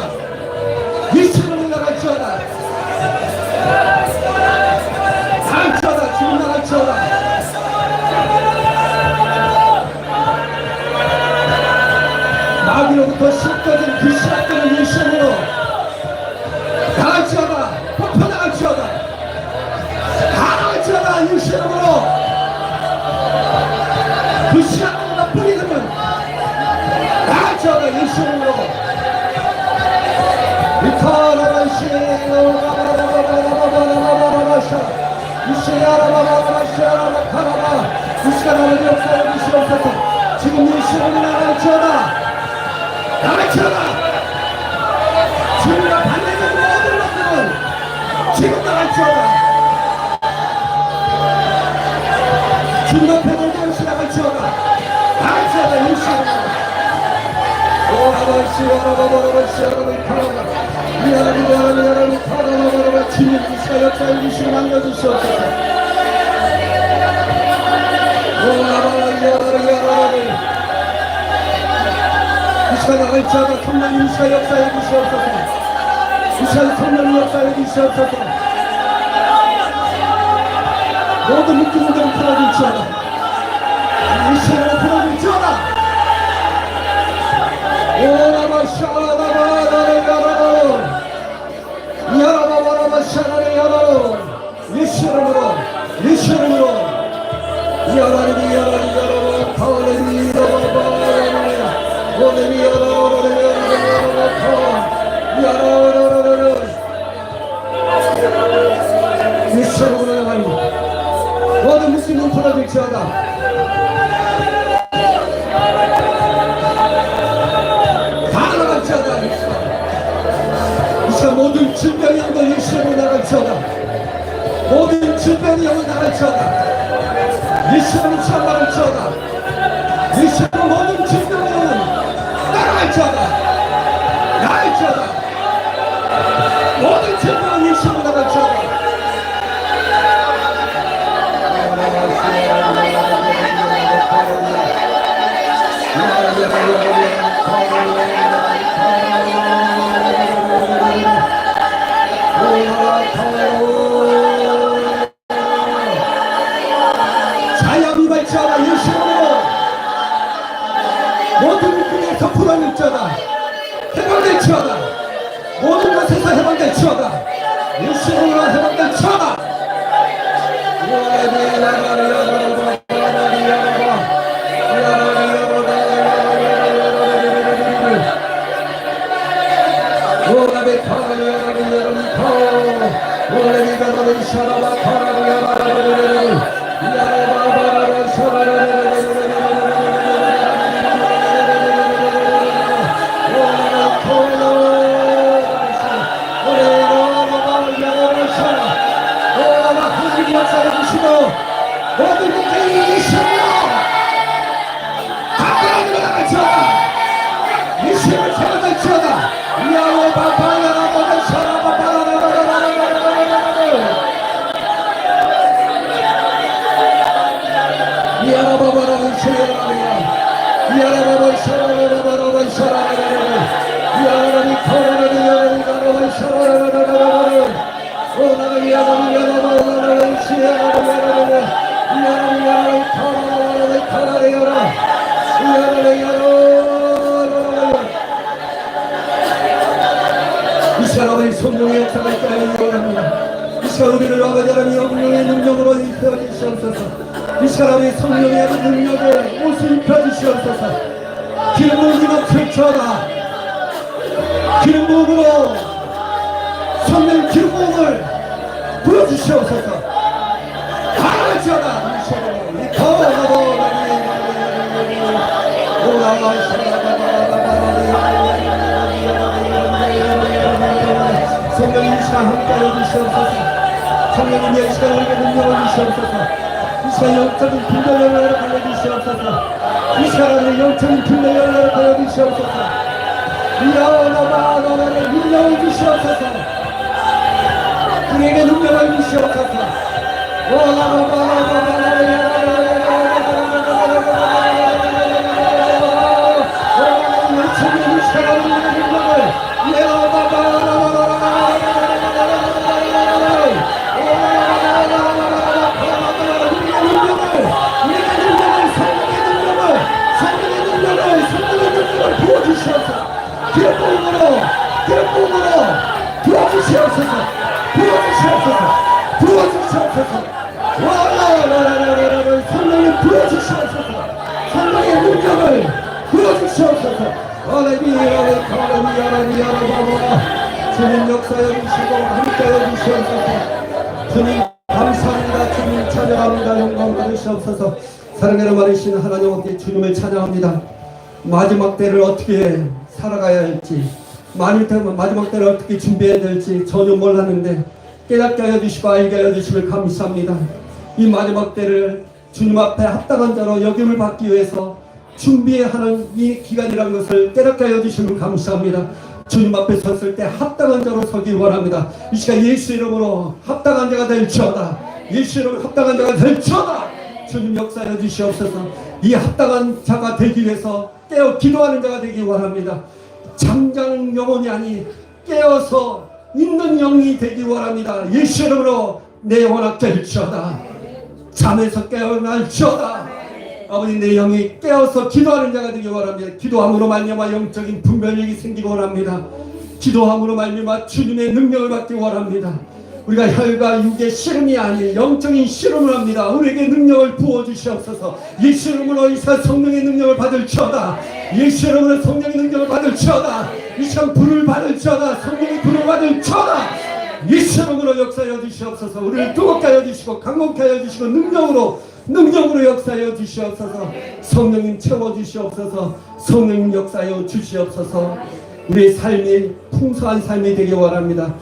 예수 이름으로 나갈지어다 나갈지어다 지금 나갈지어다 마귀로부터 씻겨진 그 시작되는 예수 이름으로 나갈지어다 뽑혀나갈지어다 나갈지어다 예수 이름으로 그 시작보다 뿌리들은 나갈지어다 예수 이름으로 지금 예수 이름으로 나갈지어다 나갈지어다 주님과 반대적인 모든 것들은 지금 나갈지어다 주님 앞에 놀다시 나갈지어다 나갈지어다 예수 이름으로 주님 이시가 역사의 이시를 남겨주시옵소서 이시가 나갈지어다 성령님 이시가 역사해 주시옵소서 이시가 성령님 역사해 주시옵소서 모든 묶임들을 풀어줄지어다 이시를 풀어줄지어다 오라바 샤라바라를 열어라 야라바라바 샤라를 열어라 예수 이름으로 예수 이름으로 야라리 야라리 야라라 카레리 야라바라리 오레리 야라라리 야라라라라라 예수 이름으로 나가니 모든 무슬림 풀어줄지어다 모든 질병의 영도 예수 이름으로 나갈지어다 모든 질병의 영을 나갈지어다 예수 이름으로 치아 나갈지어다 예수 이름으로 모든 질병의 영은 나갈지어다 나갈지어다 모든 질병은 예수 이름으로 나갈지어다 자연이 발치하라 예수 이름으로 모든 묶임에서 풀어낼지어다 해방될지어다 모든 것에서 해방될지어다 예수 이름으로 해방될지어다 모든 국민이 예수로 가까이 나갈지어다 예수를 세워갈지어다 야외 바바야라바다 샤라바바라바라바라바라바라바라 야라바바라바 샤라바바라 야라바바 샤라바바라바 샤라바바라 야라바비 코라바비 야라바바라바 샤라바바라바라 오나가 야라바바라바라바 샤라바바라바라 이 사람의 성령의 역사가 있다는 원합니다. 이 사람을 아버지 하나님의 성령의 능력으로 입혀주시옵소서. 이 사람의 성령의 능력에 옷을 입혀주시옵소서. 기름 부음으로 펼쳐라. 기름 부음으로 성령 기름 부음을 부어주시옵소서. 가라지어라. 성령님 이 시간 함께하여 주시옵소서. 성령님 이 시간 우리에게 능력을 주시옵소서. 이 시간 영적인 분별력을 허락하여 주시옵소서. 이 시간 안에 영적인 분별력을 허락하여 주시옵소서. 이라오나마나나의 능력을 주시옵소서. 우리에게 능력을 주시옵소서. 성령님 부어주시옵소서. 성령의 능력을 부어주시옵소서. 주님 역사여 주시고 함께여 주시옵소서. 주님 감사합니다. 주님 찬양합니다. 영광 받으시옵소서. 사랑하는 말이신 하나님 아버지 주님을 찬양합니다. 마지막 때를 어떻게 살아가야 할지, 마지막 때를 어떻게 준비해야 될지 전혀 몰랐는데 깨닫게 하여 주시고 알게 하여 주심을 감사합니다. 이 마지막 때를 주님 앞에 합당한 자로 여김을 받기 위해서 준비하는 이 기간이라는 것을 깨닫게 하여 주심을 감사합니다. 주님 앞에 섰을 때 합당한 자로 서기 원합니다. 이 시간 예수 이름으로 합당한 자가 될지어다. 예수 이름으로 합당한 자가 될지어다. 주님 역사하여 주시옵소서. 이 합당한 자가 되기 위해서 깨어 기도하는 자가 되기 원합니다. 잠자는 영혼이 아니 깨어서 있는 영이 되기 원합니다. 예수 이름으로 내 영혼아 깰지어다. 잠에서 깨어날지어다. 아버지 내 영이 깨어서 기도하는 자가 되기 원합니다. 기도함으로 말미암아 영적인 분별력이 생기기 원합니다. 기도함으로 말미암아 주님의 능력을 받기 원합니다. 우리가 혈과 육의 씨름이 아닌 영적인 씨름을 합니다. 우리에게 능력을 부어주시옵소서. 예수 이름으로 이 시간 성령의 능력을 받을지어다. 예수 이름으로 성령의 능력을 받을지어다. 이 시간 불을 받을지어다. 성령의 불을 받을지어다. 예수 이름으로 역사하여 주시옵소서. 우리를 뜨겁게 하여 주시고 강건케 하여 주시고 능력으로 역사하여 주시옵소서. 성령님 채워주시옵소서. 성령님 역사하여 주시옵소서. 우리의 삶이 풍성한 삶이 되기 원합니다.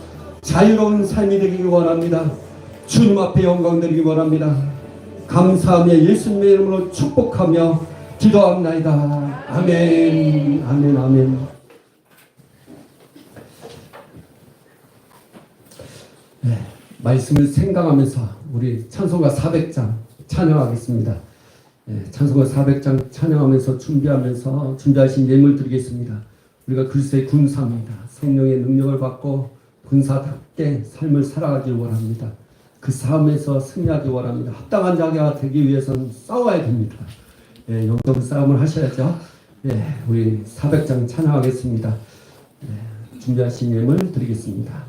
자유로운 삶이 되기 원합니다. 주님 앞에 영광 드리기 원합니다. 감사하며 예수님의 이름으로 축복하며 기도합나이다. 아멘. 아멘. 아멘. 네, 말씀을 생각하면서 우리 찬송가 400장 찬양하겠습니다. 네, 찬송가 400장 찬양하면서 준비하신 예물 드리겠습니다. 우리가 그리스도의 군사입니다. 성령의 능력을 받고 군사답게 삶을 살아가길 원합니다. 그 싸움에서 승리하기 원합니다. 합당한 자가 되기 위해서는 싸워야 됩니다. 예, 영적 싸움을 하셔야죠. 예, 우리 400장 찬양하겠습니다. 예, 준비하신 예물 드리겠습니다.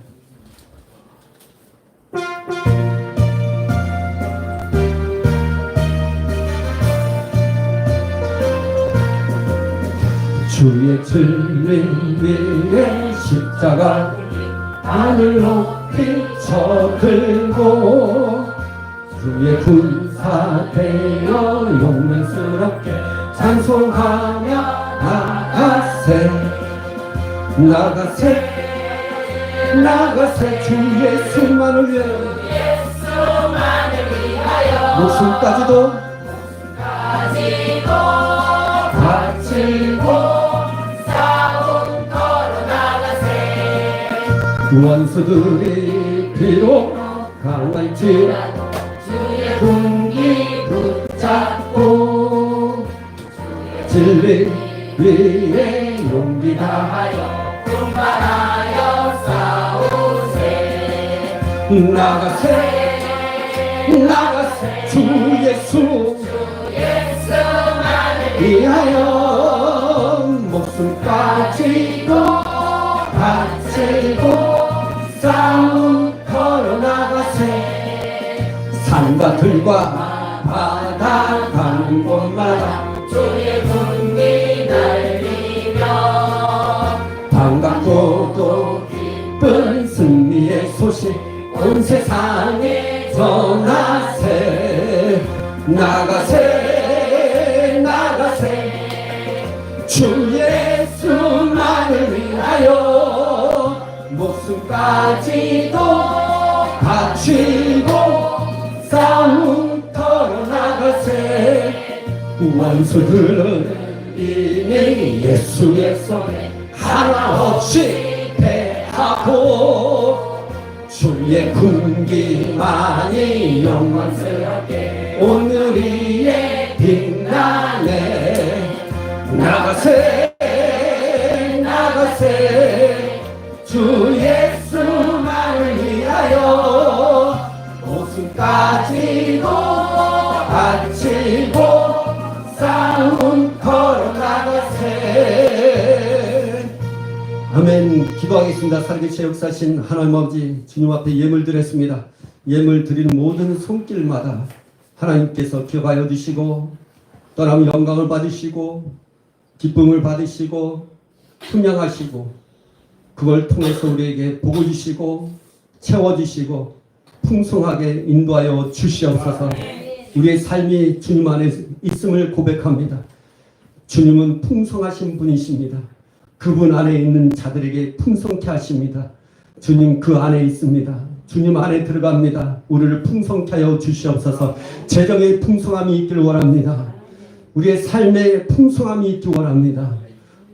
주의 진리 위에 십자가 하늘 높이 쳐들고 주의 군사 되어 용맹스럽게 찬송하며 나가세 주 예수만을 위하여 목숨까지도 바치고 싸움 걸어 나가세. 원수들이 비록 강할지라도 주의 군기 붙잡고 진리 위에 용기 다하여 분발하여 싸우세. 나가세 주 예수만을 위하여 목숨까지도 바치고 싸움 걸어 나가세. 산과 들과 바다 가는 곳마다 주의 군기 날리며 반갑고도 기쁜 승리의 소식 온 세상에 전하세. 나가세 주 예수만을 위하여 목숨 우승까지도 바치고 싸움터로 나가세. 원수들은 이미 예수의 손에 하나 없이 패하고 주의 군기만이 영광스럽게 오늘 위에 빛나네. 나가세 나가세 주 예수만을 위하여 우승까지도 바치고 싸움 걸어 나가세. 아멘. 기도하겠습니다. 살아계신 역사신 하나님 아버지, 주님 앞에 예물 드렸습니다. 예물 드리는 모든 손길마다 하나님께서 기억하여 주시고 떠나면 영광을 받으시고 기쁨을 받으시고 풍량하시고 그걸 통해서 우리에게 복을 주시고 채워주시고 풍성하게 인도하여 주시옵소서. 우리의 삶이 주님 안에 있음을 고백합니다. 주님은 풍성하신 분이십니다. 그분 안에 있는 자들에게 풍성케 하십니다. 주님 그 안에 있습니다. 주님 안에 들어갑니다. 우리를 풍성케 하여 주시옵소서. 재정의 풍성함이 있기를 원합니다. 우리의 삶에 풍성함이 있기를 원합니다.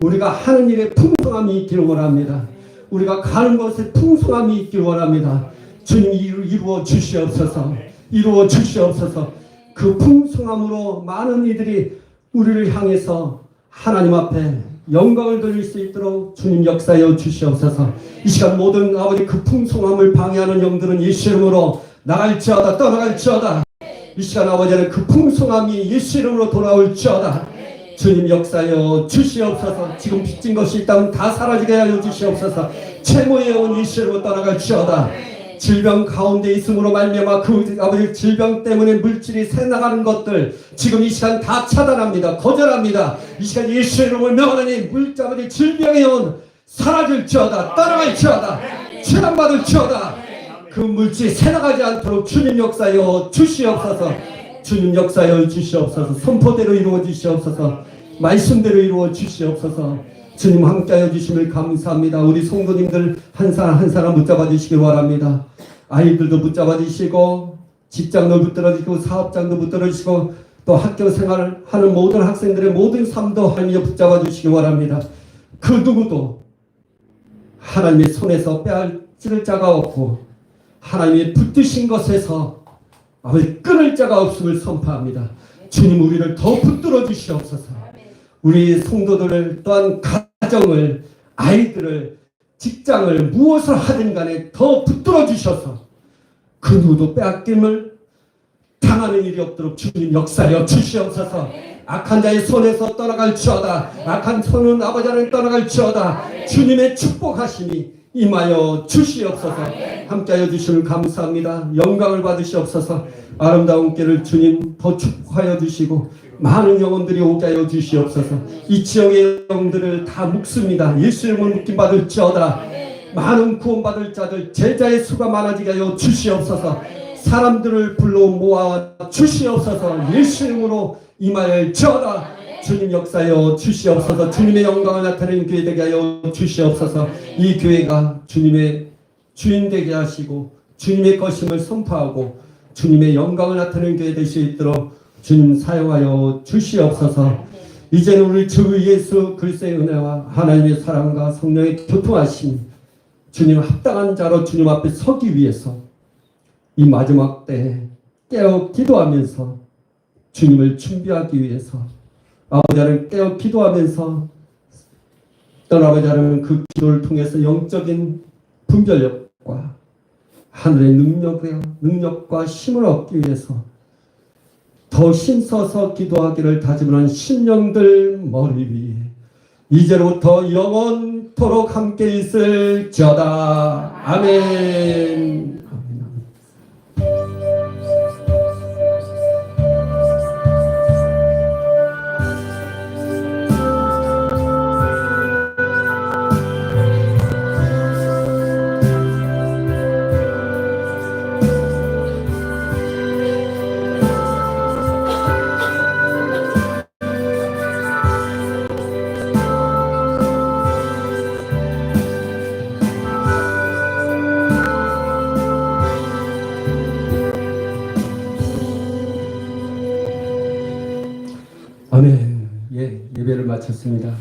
우리가 하는 일에 풍성함이 있기를 원합니다. 우리가 가는 곳에 풍성함이 있기를 원합니다. 주님 이루어 주시옵소서. 이루어 주시옵소서. 그 풍성함으로 많은 이들이 우리를 향해서 하나님 앞에 영광을 돌릴 수 있도록 주님 역사하여 주시옵소서. 이 시간 모든 아버지 그 풍성함을 방해하는 영들은 예수 이름으로 나갈지어다 떠나갈지어다. 이 시간 아버지는 그 풍성함이 예수 이름으로 돌아올지어다. 주님 역사하여 주시옵소서. 지금 빚진 것이 있다면 다 사라지게 하여 주시옵소서. 채무의 영은 예수 이름으로 떠나갈지어다. 질병 가운데 있음으로 말미암아 그 아버지 질병 때문에 물질이 새나가는 것들 지금 이 시간 다 차단합니다. 거절합니다. 이 시간 예수 이름을 명하니 물자마디 질병의 영은 사라질지어다. 떠나갈지어다. 치료받을지어다. 그 물질이 새나가지 않도록 주님 역사하여 주시옵소서. 주님 역사하여 주시옵소서. 선포대로 이루어 주시옵소서. 말씀대로 이루어 주시옵소서. 주님 함께하여 주심을 감사합니다. 우리 성도님들 한 사람 한 사람 붙잡아 주시기 바랍니다. 아이들도 붙잡아 주시고 직장도 붙들어 주시고 사업장도 붙들어 주시고 또 학교 생활하는 모든 학생들의 모든 삶도 하나님 붙잡아 주시기 바랍니다. 그 누구도 하나님의 손에서 빼앗을 자가 없고 하나님의 붙드신 것에서 아버지 끊을 자가 없음을 선포합니다. 주님 우리를 더 붙들어 주시옵소서. 우리 성도들을 또한 가정을 아이들을 직장을 무엇을 하든 간에 더 붙들어 주셔서 그 누구도 빼앗김을 당하는 일이 없도록 주님 역사하여 주시옵소서. 악한 자의 손에서 떠나갈지어다. 악한 손은 아버지 하나님 떠나갈지어다. 주님의 축복하심이 임하여 주시옵소서. 함께하여 주시면 감사합니다. 영광을 받으시옵소서. 아름다운 길을 주님 더 축복하여 주시고 많은 영혼들이 오게 하여 주시옵소서. 이 지역의 영들을 다 묶습니다. 예수 이름을 묶임받을지어다. 많은 구원받을 자들 제자의 수가 많아지게 하여 주시옵소서. 사람들을 불러 모아 주시옵소서. 예수 이름으로 임하여지어다. 주님 역사하여 주시옵소서. 주님의 영광을 나타내는 교회 되게 하여 주시옵소서. 이 교회가 주님의 주인 되게 하시고 주님의 것임을 선포하고 주님의 영광을 나타내는 교회 될 수 있도록 주님 사용하여 주시옵소서. 이제는 우리 주 예수 그리스도의 은혜와 하나님의 사랑과 성령의 교통하심 주님 합당한 자로 주님 앞에 서기 위해서 이 마지막 때에 깨어 기도하면서 주님을 준비하기 위해서 아버지 하나님 깨어 기도하면서 떠나고자 하는 그 기도를 통해서 영적인 분별력과 하늘의 능력과 힘을 얻기 위해서 더 힘써서 기도하기를 다짐하는 심령들 머리 위에 이제로부터 영원토록 함께 있을지어다. 아멘. 예배를 마쳤습니다.